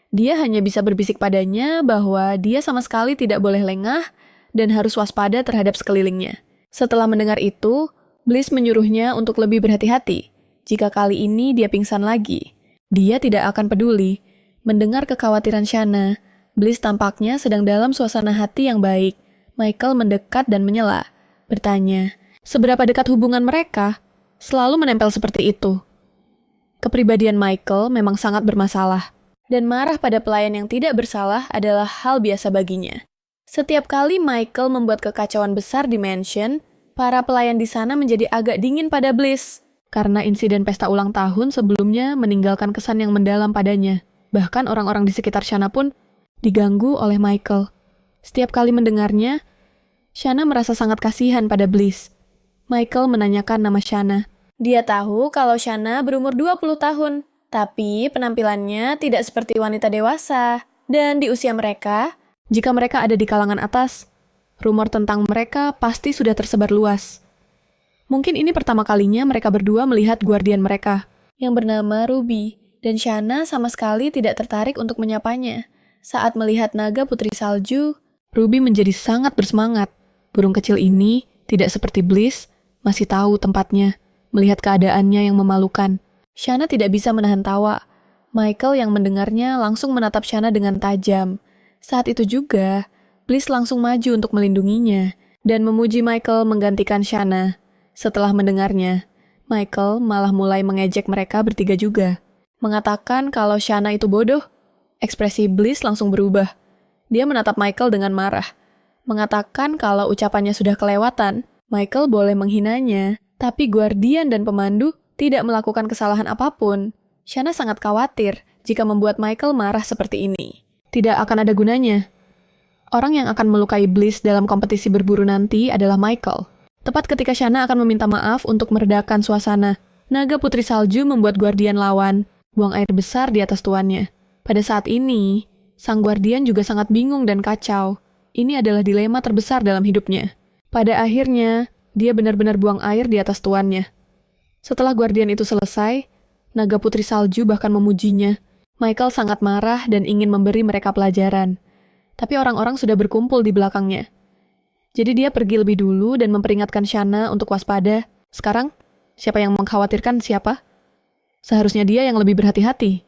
Dia hanya bisa berbisik padanya bahwa dia sama sekali tidak boleh lengah dan harus waspada terhadap sekelilingnya. Setelah mendengar itu, Bliss menyuruhnya untuk lebih berhati-hati. Jika kali ini dia pingsan lagi, dia tidak akan peduli. Mendengar kekhawatiran Shanna, Bliss tampaknya sedang dalam suasana hati yang baik. Michael mendekat dan menyela, bertanya, seberapa dekat hubungan mereka? Selalu menempel seperti itu. Kepribadian Michael memang sangat bermasalah, dan marah pada pelayan yang tidak bersalah adalah hal biasa baginya. Setiap kali Michael membuat kekacauan besar di mansion, para pelayan di sana menjadi agak dingin pada Bliss. Karena insiden pesta ulang tahun sebelumnya meninggalkan kesan yang mendalam padanya. Bahkan orang-orang di sekitar Shanna pun diganggu oleh Michael. Setiap kali mendengarnya, Shanna merasa sangat kasihan pada Bliss. Michael menanyakan nama Shanna. Dia tahu kalau Shanna berumur 20 tahun, tapi penampilannya tidak seperti wanita dewasa. Dan di usia mereka, jika mereka ada di kalangan atas, rumor tentang mereka pasti sudah tersebar luas. Mungkin ini pertama kalinya mereka berdua melihat guardian mereka, yang bernama Ruby, dan Shanna sama sekali tidak tertarik untuk menyapanya. Saat melihat naga putri salju, Ruby menjadi sangat bersemangat. Burung kecil ini tidak seperti Bliss, masih tahu tempatnya. Melihat keadaannya yang memalukan, Shanna tidak bisa menahan tawa. Michael yang mendengarnya langsung menatap Shanna dengan tajam. Saat itu juga, Bliss langsung maju untuk melindunginya dan memuji Michael menggantikan Shanna. Setelah mendengarnya, Michael malah mulai mengejek mereka bertiga juga. Mengatakan kalau Shanna itu bodoh. Ekspresi Bliss langsung berubah. Dia menatap Michael dengan marah. Mengatakan kalau ucapannya sudah kelewatan, Michael boleh menghinanya. Tapi guardian dan pemandu tidak melakukan kesalahan apapun. Shanna sangat khawatir jika membuat Michael marah seperti ini. Tidak akan ada gunanya. Orang yang akan melukai Bliss dalam kompetisi berburu nanti adalah Michael. Tepat ketika Shanna akan meminta maaf untuk meredakan suasana, naga putri salju membuat guardian lawan buang air besar di atas tuannya. Pada saat ini, sang guardian juga sangat bingung dan kacau. Ini adalah dilema terbesar dalam hidupnya. Pada akhirnya, dia benar-benar buang air di atas tuannya. Setelah guardian itu selesai, naga putri salju bahkan memujinya. Michael sangat marah dan ingin memberi mereka pelajaran. Tapi orang-orang sudah berkumpul di belakangnya. Jadi dia pergi lebih dulu dan memperingatkan Shanna untuk waspada. Sekarang, siapa yang mengkhawatirkan siapa? Seharusnya dia yang lebih berhati-hati.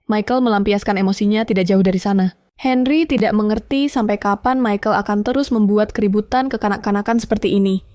Michael melampiaskan emosinya tidak jauh dari sana. Henry tidak mengerti sampai kapan Michael akan terus membuat keributan kekanak-kanakan seperti ini.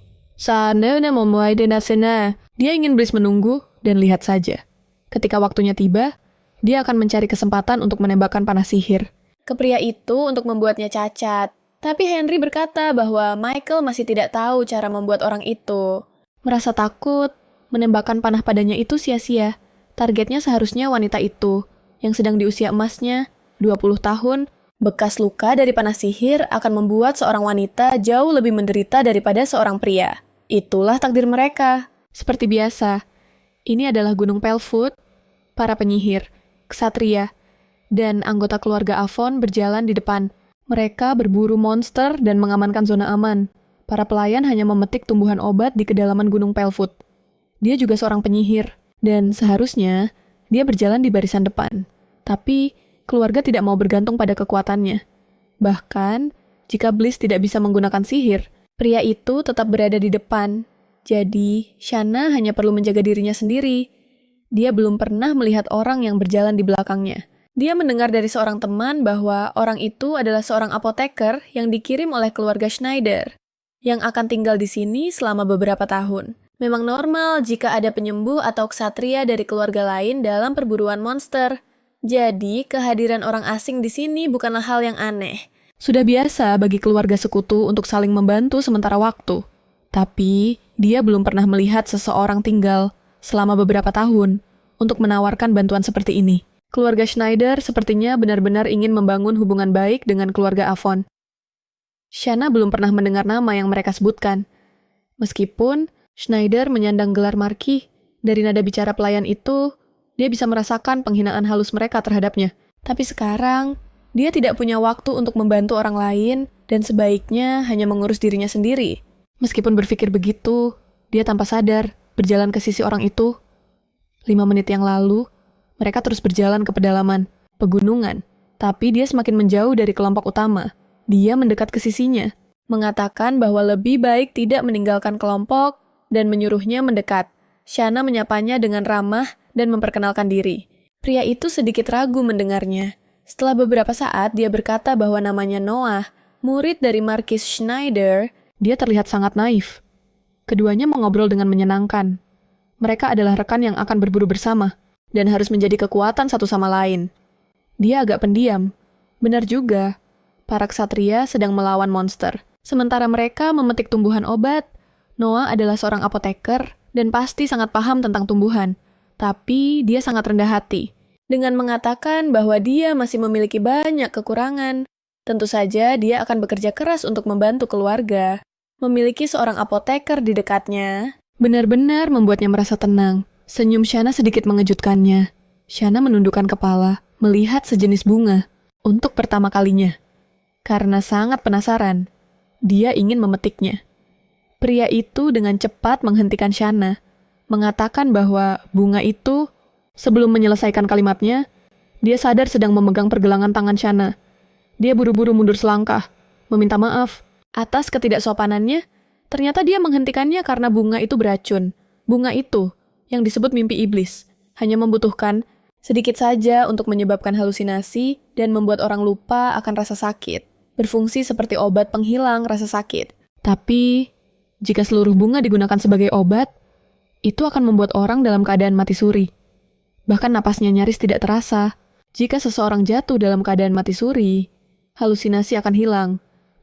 Dia ingin Bliss menunggu dan lihat saja. Ketika waktunya tiba, dia akan mencari kesempatan untuk menembakkan panah sihir ke pria itu untuk membuatnya cacat. Tapi Henry berkata bahwa Michael masih tidak tahu cara membuat orang itu. Merasa takut, menembakkan panah padanya itu sia-sia. Targetnya seharusnya wanita itu, yang sedang di usia emasnya, 20 tahun. Bekas luka dari panah sihir akan membuat seorang wanita jauh lebih menderita daripada seorang pria. Itulah takdir mereka. Seperti biasa, ini adalah Gunung Pelfoot, para penyihir, ksatria, dan anggota keluarga Avon berjalan di depan. Mereka berburu monster dan mengamankan zona aman. Para pelayan hanya memetik tumbuhan obat di kedalaman Gunung Pelfoot. Dia juga seorang penyihir, dan seharusnya dia berjalan di barisan depan. Tapi keluarga tidak mau bergantung pada kekuatannya. Bahkan, jika Bliss tidak bisa menggunakan sihir, pria itu tetap berada di depan. Jadi, Shanna hanya perlu menjaga dirinya sendiri. Dia belum pernah melihat orang yang berjalan di belakangnya. Dia mendengar dari seorang teman bahwa orang itu adalah seorang apoteker yang dikirim oleh keluarga Schneider, yang akan tinggal di sini selama beberapa tahun. Memang normal jika ada penyembuh atau ksatria dari keluarga lain dalam perburuan monster. Jadi, kehadiran orang asing di sini bukanlah hal yang aneh. Sudah biasa bagi keluarga sekutu untuk saling membantu sementara waktu. Tapi, dia belum pernah melihat seseorang tinggal selama beberapa tahun untuk menawarkan bantuan seperti ini. Keluarga Schneider sepertinya benar-benar ingin membangun hubungan baik dengan keluarga Avon. Shanna belum pernah mendengar nama yang mereka sebutkan. Meskipun Schneider menyandang gelar marki, dari nada bicara pelayan itu, dia bisa merasakan penghinaan halus mereka terhadapnya. Tapi sekarang, dia tidak punya waktu untuk membantu orang lain dan sebaiknya hanya mengurus dirinya sendiri. Meskipun berpikir begitu, dia tanpa sadar berjalan ke sisi orang itu. 5 menit yang lalu, mereka terus berjalan ke pedalaman, pegunungan. Tapi dia semakin menjauh dari kelompok utama. Dia mendekat ke sisinya, mengatakan bahwa lebih baik tidak meninggalkan kelompok dan menyuruhnya mendekat. Shanna menyapanya dengan ramah dan memperkenalkan diri. Pria itu sedikit ragu mendengarnya. Setelah beberapa saat, dia berkata bahwa namanya Noah, murid dari Markis Schneider. Dia terlihat sangat naif. Keduanya mengobrol dengan menyenangkan. Mereka adalah rekan yang akan berburu bersama dan harus menjadi kekuatan satu sama lain. Dia agak pendiam. Benar juga, para ksatria sedang melawan monster. Sementara mereka memetik tumbuhan obat, Noah adalah seorang apoteker dan pasti sangat paham tentang tumbuhan. Tapi dia sangat rendah hati, dengan mengatakan bahwa dia masih memiliki banyak kekurangan. Tentu saja dia akan bekerja keras untuk membantu keluarga. Memiliki seorang apoteker di dekatnya benar-benar membuatnya merasa tenang. Senyum Shana sedikit mengejutkannya. Shana menundukkan kepala, melihat sejenis bunga untuk pertama kalinya. Karena sangat penasaran, dia ingin memetiknya. Pria itu dengan cepat menghentikan Shana, mengatakan bahwa bunga itu, sebelum menyelesaikan kalimatnya, dia sadar sedang memegang pergelangan tangan Shana. Dia buru-buru mundur selangkah, meminta maaf. Atas ketidaksopanannya, ternyata dia menghentikannya karena bunga itu beracun. Bunga itu, yang disebut mimpi iblis, hanya membutuhkan sedikit saja untuk menyebabkan halusinasi dan membuat orang lupa akan rasa sakit. Berfungsi seperti obat penghilang rasa sakit. Tapi, jika seluruh bunga digunakan sebagai obat, itu akan membuat orang dalam keadaan mati suri. Bahkan napasnya nyaris tidak terasa. Jika seseorang jatuh dalam keadaan mati suri, halusinasi akan hilang,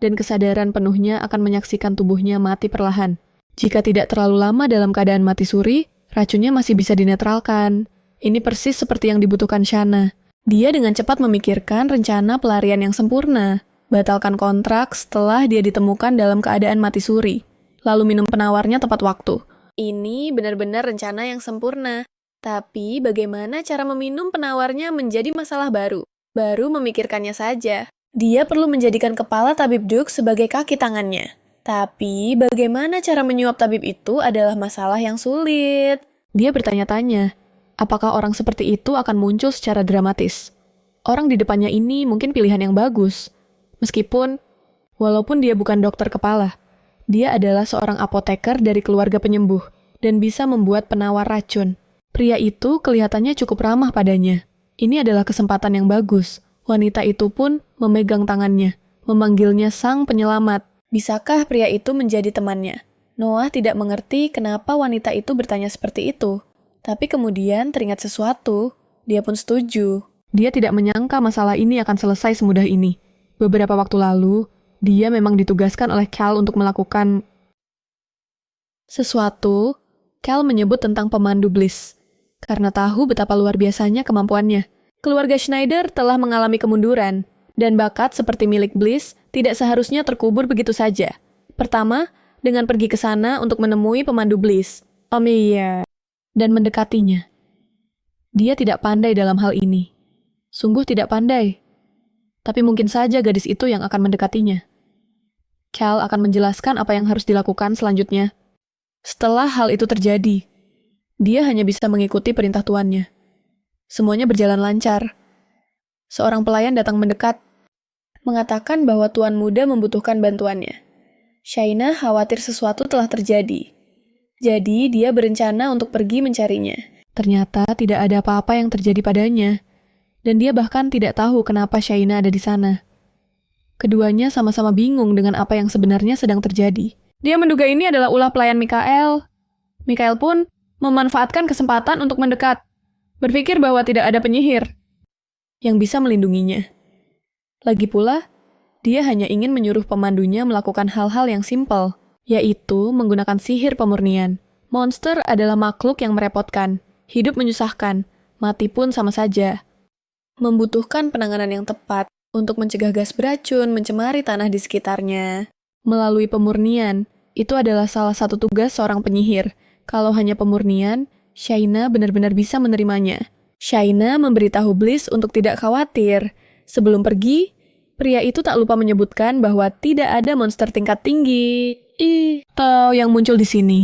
dan kesadaran penuhnya akan menyaksikan tubuhnya mati perlahan. Jika tidak terlalu lama dalam keadaan mati suri, racunnya masih bisa dinetralkan. Ini persis seperti yang dibutuhkan Shana. Dia dengan cepat memikirkan rencana pelarian yang sempurna. Batalkan kontrak setelah dia ditemukan dalam keadaan mati suri. Lalu minum penawarnya tepat waktu. Ini benar-benar rencana yang sempurna. Tapi bagaimana cara meminum penawarnya menjadi masalah baru. Baru memikirkannya saja. Dia perlu menjadikan kepala tabib Duke sebagai kaki tangannya. Tapi bagaimana cara menyuap tabib itu adalah masalah yang sulit. Dia bertanya-tanya, apakah orang seperti itu akan muncul secara dramatis? Orang di depannya ini mungkin pilihan yang bagus. Meskipun, walaupun dia bukan dokter kepala, dia adalah seorang apoteker dari keluarga penyembuh dan bisa membuat penawar racun. Pria itu kelihatannya cukup ramah padanya. Ini adalah kesempatan yang bagus. Wanita itu pun memegang tangannya, memanggilnya sang penyelamat. Bisakah pria itu menjadi temannya? Noah tidak mengerti kenapa wanita itu bertanya seperti itu. Tapi kemudian teringat sesuatu, dia pun setuju. Dia tidak menyangka masalah ini akan selesai semudah ini. Beberapa waktu lalu, dia memang ditugaskan oleh Cal untuk melakukan sesuatu. Cal menyebut tentang pemandu Bliss, karena tahu betapa luar biasanya kemampuannya. Keluarga Schneider telah mengalami kemunduran, dan bakat seperti milik Bliss tidak seharusnya terkubur begitu saja. Pertama, dengan pergi ke sana untuk menemui pemandu Bliss, dan mendekatinya. Dia tidak pandai dalam hal ini. Sungguh tidak pandai. Tapi mungkin saja gadis itu yang akan mendekatinya. Cal akan menjelaskan apa yang harus dilakukan selanjutnya. Setelah hal itu terjadi, dia hanya bisa mengikuti perintah tuannya. Semuanya berjalan lancar. Seorang pelayan datang mendekat, mengatakan bahwa tuan muda membutuhkan bantuannya. Shaina khawatir sesuatu telah terjadi. Jadi dia berencana untuk pergi mencarinya. Ternyata tidak ada apa-apa yang terjadi padanya. Dan dia bahkan tidak tahu kenapa Shaina ada di sana. Keduanya sama-sama bingung dengan apa yang sebenarnya sedang terjadi. Dia menduga ini adalah ulah pelayan Mikael. Mikael pun memanfaatkan kesempatan untuk mendekat. Berpikir bahwa tidak ada penyihir yang bisa melindunginya. Lagi pula, dia hanya ingin menyuruh pemandunya melakukan hal-hal yang simpel, yaitu menggunakan sihir pemurnian. Monster adalah makhluk yang merepotkan, hidup menyusahkan, mati pun sama saja. Membutuhkan penanganan yang tepat untuk mencegah gas beracun mencemari tanah di sekitarnya. Melalui pemurnian, itu adalah salah satu tugas seorang penyihir. Kalau hanya pemurnian, Shaina benar-benar bisa menerimanya. Shaina memberitahu Bliss untuk tidak khawatir. Sebelum pergi, pria itu tak lupa menyebutkan bahwa tidak ada monster tingkat tinggi atau yang muncul di sini.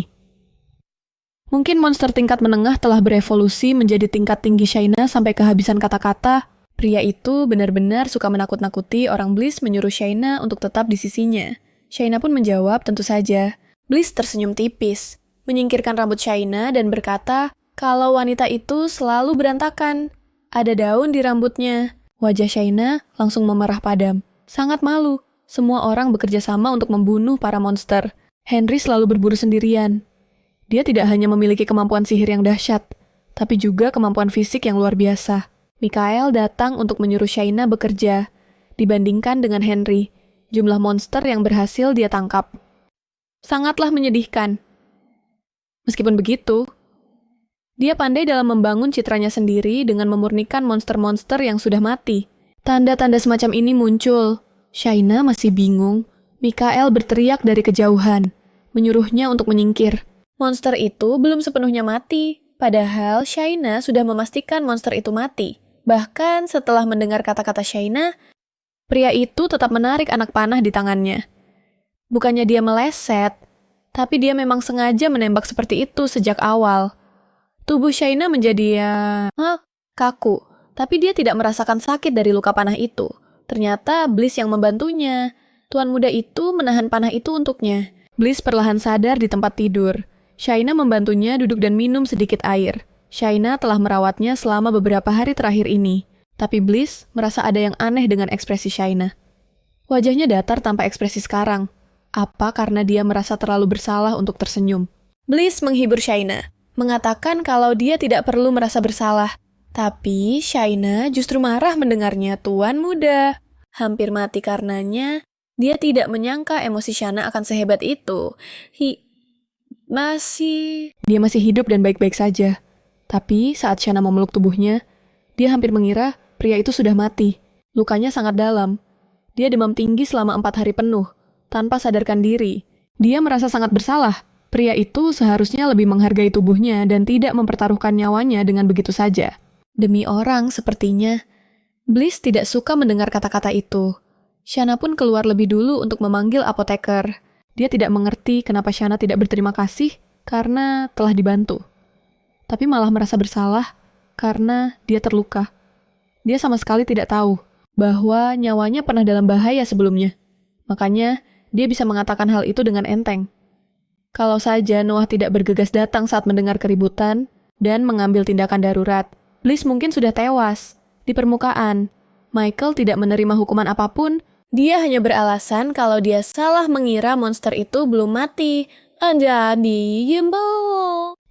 Mungkin monster tingkat menengah telah berevolusi menjadi tingkat tinggi Shaina sampai kehabisan kata-kata. Pria itu benar-benar suka menakut-nakuti orang. Bliss menyuruh Shaina untuk tetap di sisinya. Shaina pun menjawab tentu saja. Bliss tersenyum tipis, menyingkirkan rambut Shaina dan berkata kalau wanita itu selalu berantakan. Ada daun di rambutnya. Wajah Shaina langsung memerah padam. Sangat malu. Semua orang bekerja sama untuk membunuh para monster. Henry selalu berburu sendirian. Dia tidak hanya memiliki kemampuan sihir yang dahsyat, tapi juga kemampuan fisik yang luar biasa. Mikael datang untuk menyuruh Shaina bekerja. Dibandingkan dengan Henry, jumlah monster yang berhasil dia tangkap sangatlah menyedihkan. Meskipun begitu, dia pandai dalam membangun citranya sendiri dengan memurnikan monster-monster yang sudah mati. Tanda-tanda semacam ini muncul. Shaina masih bingung. Mikael berteriak dari kejauhan, menyuruhnya untuk menyingkir. Monster itu belum sepenuhnya mati, padahal Shaina sudah memastikan monster itu mati. Bahkan setelah mendengar kata-kata Shaina, pria itu tetap menarik anak panah di tangannya. Bukannya dia meleset, tapi dia memang sengaja menembak seperti itu sejak awal. Tubuh Shaina menjadi kaku, tapi dia tidak merasakan sakit dari luka panah itu. Ternyata Bliss yang membantunya. Tuan muda itu menahan panah itu untuknya. Bliss perlahan sadar di tempat tidur. Shaina membantunya duduk dan minum sedikit air. Shaina telah merawatnya selama beberapa hari terakhir ini. Tapi Bliss merasa ada yang aneh dengan ekspresi Shaina. Wajahnya datar tanpa ekspresi sekarang. Apa karena dia merasa terlalu bersalah untuk tersenyum? Bliss menghibur Shaina, mengatakan kalau dia tidak perlu merasa bersalah. Tapi Shaina justru marah mendengarnya, tuan muda. Hampir mati karenanya, dia tidak menyangka emosi Shaina akan sehebat itu. Dia masih hidup dan baik-baik saja. Tapi saat Shaina memeluk tubuhnya, dia hampir mengira pria itu sudah mati. Lukanya sangat dalam. Dia demam tinggi selama 4 hari penuh, tanpa sadarkan diri. Dia merasa sangat bersalah. Pria itu seharusnya lebih menghargai tubuhnya dan tidak mempertaruhkan nyawanya dengan begitu saja. Demi orang sepertinya, Bliss tidak suka mendengar kata-kata itu. Shaina pun keluar lebih dulu untuk memanggil apoteker. Dia tidak mengerti kenapa Shaina tidak berterima kasih karena telah dibantu. Tapi malah merasa bersalah karena dia terluka. Dia sama sekali tidak tahu bahwa nyawanya pernah dalam bahaya sebelumnya. Makanya, dia bisa mengatakan hal itu dengan enteng. Kalau saja Noah tidak bergegas datang saat mendengar keributan dan mengambil tindakan darurat, Bliss mungkin sudah tewas di permukaan. Michael tidak menerima hukuman apapun. Dia hanya beralasan kalau dia salah mengira monster itu belum mati.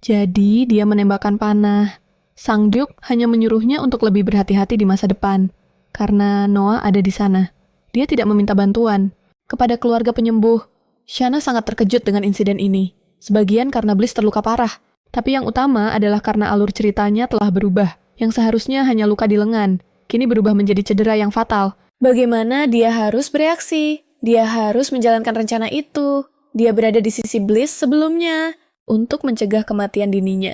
Jadi dia menembakkan panah. Sang Duke hanya menyuruhnya untuk lebih berhati-hati di masa depan. Karena Noah ada di sana. Dia tidak meminta bantuan. Kepada keluarga penyembuh, Shaina sangat terkejut dengan insiden ini. Sebagian karena Bliss terluka parah. Tapi yang utama adalah karena alur ceritanya telah berubah. Yang seharusnya hanya luka di lengan, kini berubah menjadi cedera yang fatal. Bagaimana dia harus bereaksi? Dia harus menjalankan rencana itu. Dia berada di sisi Bliss sebelumnya untuk mencegah kematian dininya.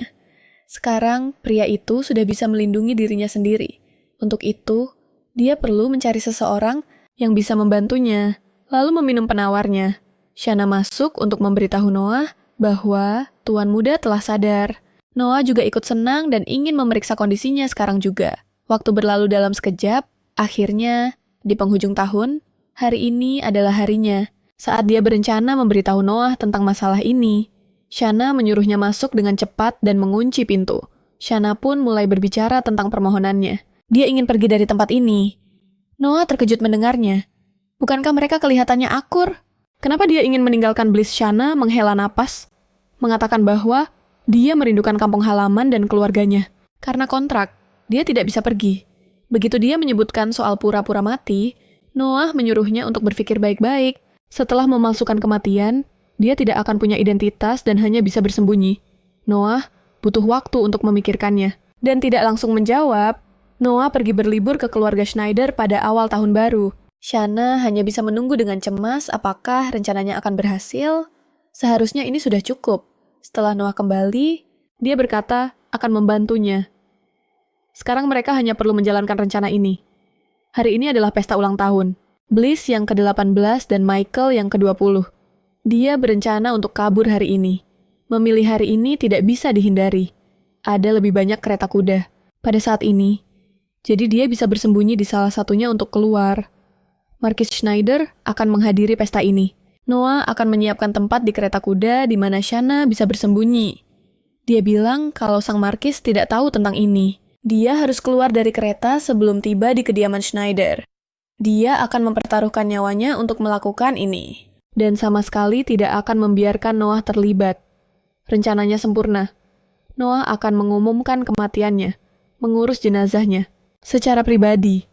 Sekarang, pria itu sudah bisa melindungi dirinya sendiri. Untuk itu, dia perlu mencari seseorang yang bisa membantunya, lalu meminum penawarnya. Shaina masuk untuk memberitahu Noah bahwa tuan muda telah sadar. Noah juga ikut senang dan ingin memeriksa kondisinya sekarang juga. Waktu berlalu dalam sekejap, akhirnya, di penghujung tahun, hari ini adalah harinya. Saat dia berencana memberitahu Noah tentang masalah ini, Shaina menyuruhnya masuk dengan cepat dan mengunci pintu. Shaina pun mulai berbicara tentang permohonannya. Dia ingin pergi dari tempat ini. Noah terkejut mendengarnya. Bukankah mereka kelihatannya akur? Kenapa dia ingin meninggalkan Bliss? Shaina menghela napas, mengatakan bahwa dia merindukan kampung halaman dan keluarganya. Karena kontrak, dia tidak bisa pergi. Begitu dia menyebutkan soal pura-pura mati, Noah menyuruhnya untuk berpikir baik-baik. Setelah memalsukan kematian, dia tidak akan punya identitas dan hanya bisa bersembunyi. Noah butuh waktu untuk memikirkannya. Dan tidak langsung menjawab, Noah pergi berlibur ke keluarga Schneider pada awal tahun baru. Shaina hanya bisa menunggu dengan cemas apakah rencananya akan berhasil. Seharusnya ini sudah cukup. Setelah Noah kembali, dia berkata akan membantunya. Sekarang mereka hanya perlu menjalankan rencana ini. Hari ini adalah pesta ulang tahun. Bliss yang ke-18 dan Michael yang ke-20. Dia berencana untuk kabur hari ini. Memilih hari ini tidak bisa dihindari. Ada lebih banyak kereta kuda pada saat ini. Jadi dia bisa bersembunyi di salah satunya untuk keluar. Marquis Schneider akan menghadiri pesta ini. Noah akan menyiapkan tempat di kereta kuda di mana Shaina bisa bersembunyi. Dia bilang kalau sang Marquis tidak tahu tentang ini. Dia harus keluar dari kereta sebelum tiba di kediaman Schneider. Dia akan mempertaruhkan nyawanya untuk melakukan ini. Dan sama sekali tidak akan membiarkan Noah terlibat. Rencananya sempurna. Noah akan mengumumkan kematiannya, mengurus jenazahnya, secara pribadi,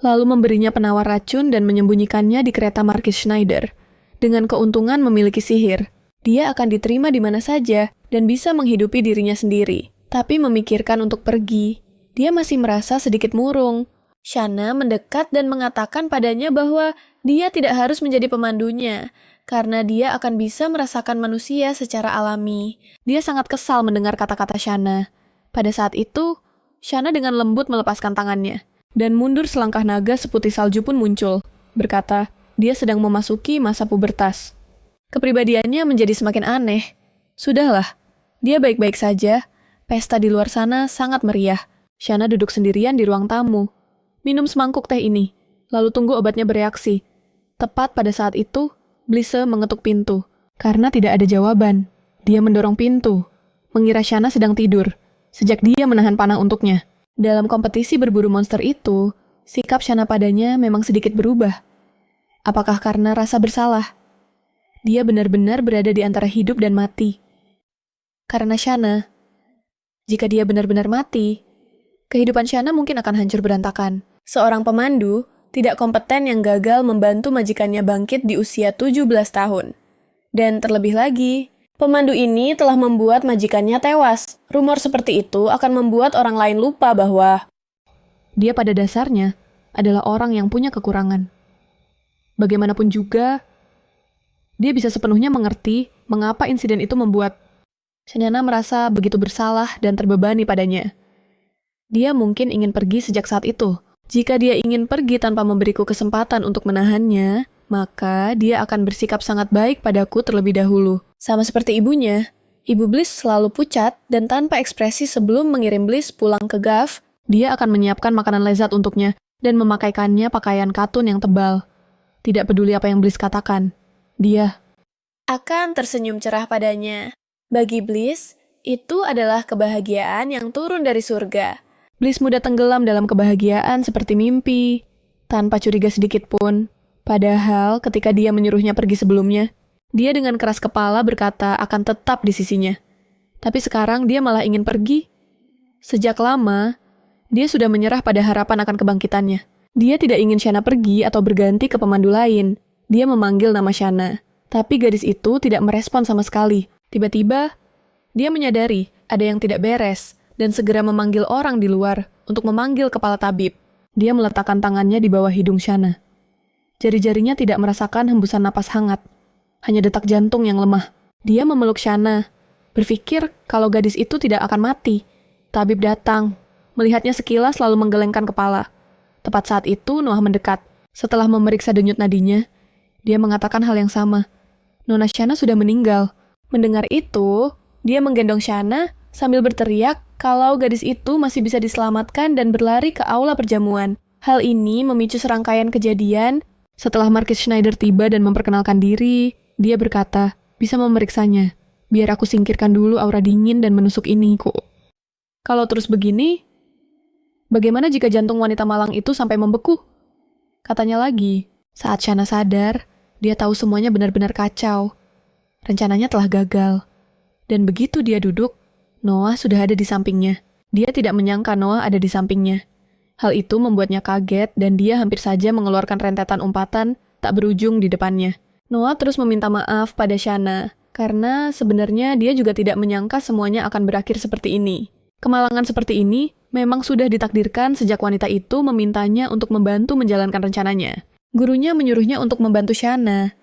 lalu memberinya penawar racun dan menyembunyikannya di kereta Marquis Schneider. Dengan keuntungan memiliki sihir, dia akan diterima di mana saja dan bisa menghidupi dirinya sendiri. Tapi memikirkan untuk pergi, dia masih merasa sedikit murung. Shanna mendekat dan mengatakan padanya bahwa dia tidak harus menjadi pemandunya, karena dia akan bisa merasakan manusia secara alami. Dia sangat kesal mendengar kata-kata Shanna. Pada saat itu, Shanna dengan lembut melepaskan tangannya, dan mundur selangkah naga seputih salju pun muncul, berkata, dia sedang memasuki masa pubertas. Kepribadiannya menjadi semakin aneh. Sudahlah, dia baik-baik saja. Pesta di luar sana sangat meriah. Shanna duduk sendirian di ruang tamu. Minum semangkuk teh ini, lalu tunggu obatnya bereaksi. Tepat pada saat itu, Blisse mengetuk pintu. Karena tidak ada jawaban, dia mendorong pintu, mengira Shanna sedang tidur, sejak dia menahan panah untuknya. Dalam kompetisi berburu monster itu, sikap Shanna padanya memang sedikit berubah. Apakah karena rasa bersalah? Dia benar-benar berada di antara hidup dan mati. Karena Shanna, jika dia benar-benar mati, kehidupan Shanna mungkin akan hancur berantakan. Seorang pemandu tidak kompeten yang gagal membantu majikannya bangkit di usia 17 tahun. Dan terlebih lagi, pemandu ini telah membuat majikannya tewas. Rumor seperti itu akan membuat orang lain lupa bahwa dia pada dasarnya adalah orang yang punya kekurangan. Bagaimanapun juga, dia bisa sepenuhnya mengerti mengapa insiden itu membuat Shanna merasa begitu bersalah dan terbebani padanya. Dia mungkin ingin pergi sejak saat itu. Jika dia ingin pergi tanpa memberiku kesempatan untuk menahannya, maka dia akan bersikap sangat baik padaku terlebih dahulu. Sama seperti ibunya, Ibu Bliss selalu pucat dan tanpa ekspresi sebelum mengirim Bliss pulang ke Gav, dia akan menyiapkan makanan lezat untuknya dan memakaikannya pakaian katun yang tebal. Tidak peduli apa yang Bliss katakan, dia akan tersenyum cerah padanya. Bagi Bliss, itu adalah kebahagiaan yang turun dari surga. Bliss mudah tenggelam dalam kebahagiaan seperti mimpi, tanpa curiga sedikit pun. Padahal ketika dia menyuruhnya pergi sebelumnya, dia dengan keras kepala berkata akan tetap di sisinya. Tapi sekarang dia malah ingin pergi. Sejak lama, dia sudah menyerah pada harapan akan kebangkitannya. Dia tidak ingin Shanna pergi atau berganti ke pemandu lain. Dia memanggil nama Shanna, tapi gadis itu tidak merespon sama sekali. Tiba-tiba, dia menyadari ada yang tidak beres dan segera memanggil orang di luar untuk memanggil kepala tabib. Dia meletakkan tangannya di bawah hidung Shanna. Jari-jarinya tidak merasakan hembusan napas hangat, hanya detak jantung yang lemah. Dia memeluk Shanna, berpikir kalau gadis itu tidak akan mati. Tabib datang, melihatnya sekilas lalu menggelengkan kepala. Tepat saat itu Noah mendekat. Setelah memeriksa denyut nadinya, dia mengatakan hal yang sama. Nona Shanna sudah meninggal. Mendengar itu, dia menggendong Shanna sambil berteriak kalau gadis itu masih bisa diselamatkan dan berlari ke aula perjamuan. Hal ini memicu serangkaian kejadian. Setelah Marquis Schneider tiba dan memperkenalkan diri, dia berkata, bisa memeriksanya. Biar aku singkirkan dulu aura dingin dan menusuk ini, kok. Kalau terus begini, bagaimana jika jantung wanita malang itu sampai membeku? Katanya lagi, saat Shanna sadar, dia tahu semuanya benar-benar kacau. Rencananya telah gagal. Dan begitu dia duduk, Noah sudah ada di sampingnya. Dia tidak menyangka Noah ada di sampingnya. Hal itu membuatnya kaget dan dia hampir saja mengeluarkan rentetan umpatan tak berujung di depannya. Noah terus meminta maaf pada Shanna, karena sebenarnya dia juga tidak menyangka semuanya akan berakhir seperti ini. Kemalangan seperti ini memang sudah ditakdirkan sejak wanita itu memintanya untuk membantu menjalankan rencananya. Gurunya menyuruhnya untuk membantu Shanna.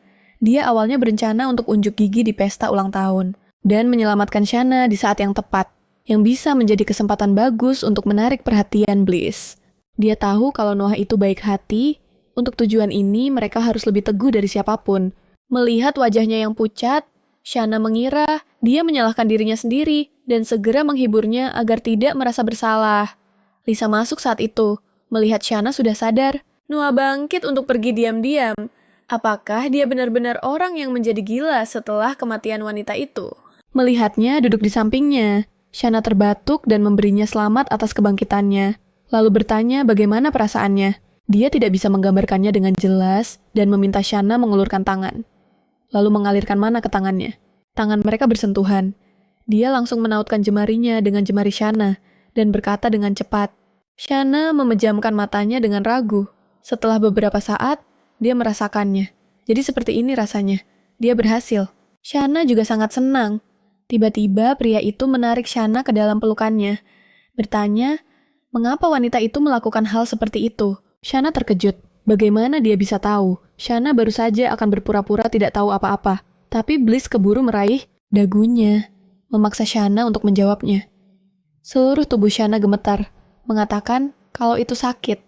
Dia awalnya berencana untuk unjuk gigi di pesta ulang tahun dan menyelamatkan Shanna di saat yang tepat, yang bisa menjadi kesempatan bagus untuk menarik perhatian Bliss. Dia tahu kalau Noah itu baik hati, untuk tujuan ini mereka harus lebih teguh dari siapapun. Melihat wajahnya yang pucat, Shanna mengira dia menyalahkan dirinya sendiri dan segera menghiburnya agar tidak merasa bersalah. Lisa masuk saat itu, melihat Shanna sudah sadar. Noah bangkit untuk pergi diam-diam. Apakah dia benar-benar orang yang menjadi gila setelah kematian wanita itu? Melihatnya duduk di sampingnya, Shanna terbatuk dan memberinya selamat atas kebangkitannya, lalu bertanya bagaimana perasaannya. Dia tidak bisa menggambarkannya dengan jelas dan meminta Shanna mengulurkan tangan, lalu mengalirkan mana ke tangannya. Tangan mereka bersentuhan. Dia langsung menautkan jemarinya dengan jemari Shanna dan berkata dengan cepat. Shanna memejamkan matanya dengan ragu. Setelah beberapa saat, dia merasakannya. Jadi seperti ini rasanya. Dia berhasil. Shana juga sangat senang. Tiba-tiba pria itu menarik Shana ke dalam pelukannya. Bertanya, mengapa wanita itu melakukan hal seperti itu? Shana terkejut. Bagaimana dia bisa tahu? Shana baru saja akan berpura-pura tidak tahu apa-apa. Tapi Bliss keburu meraih dagunya, memaksa Shana untuk menjawabnya. Seluruh tubuh Shana gemetar, mengatakan kalau itu sakit.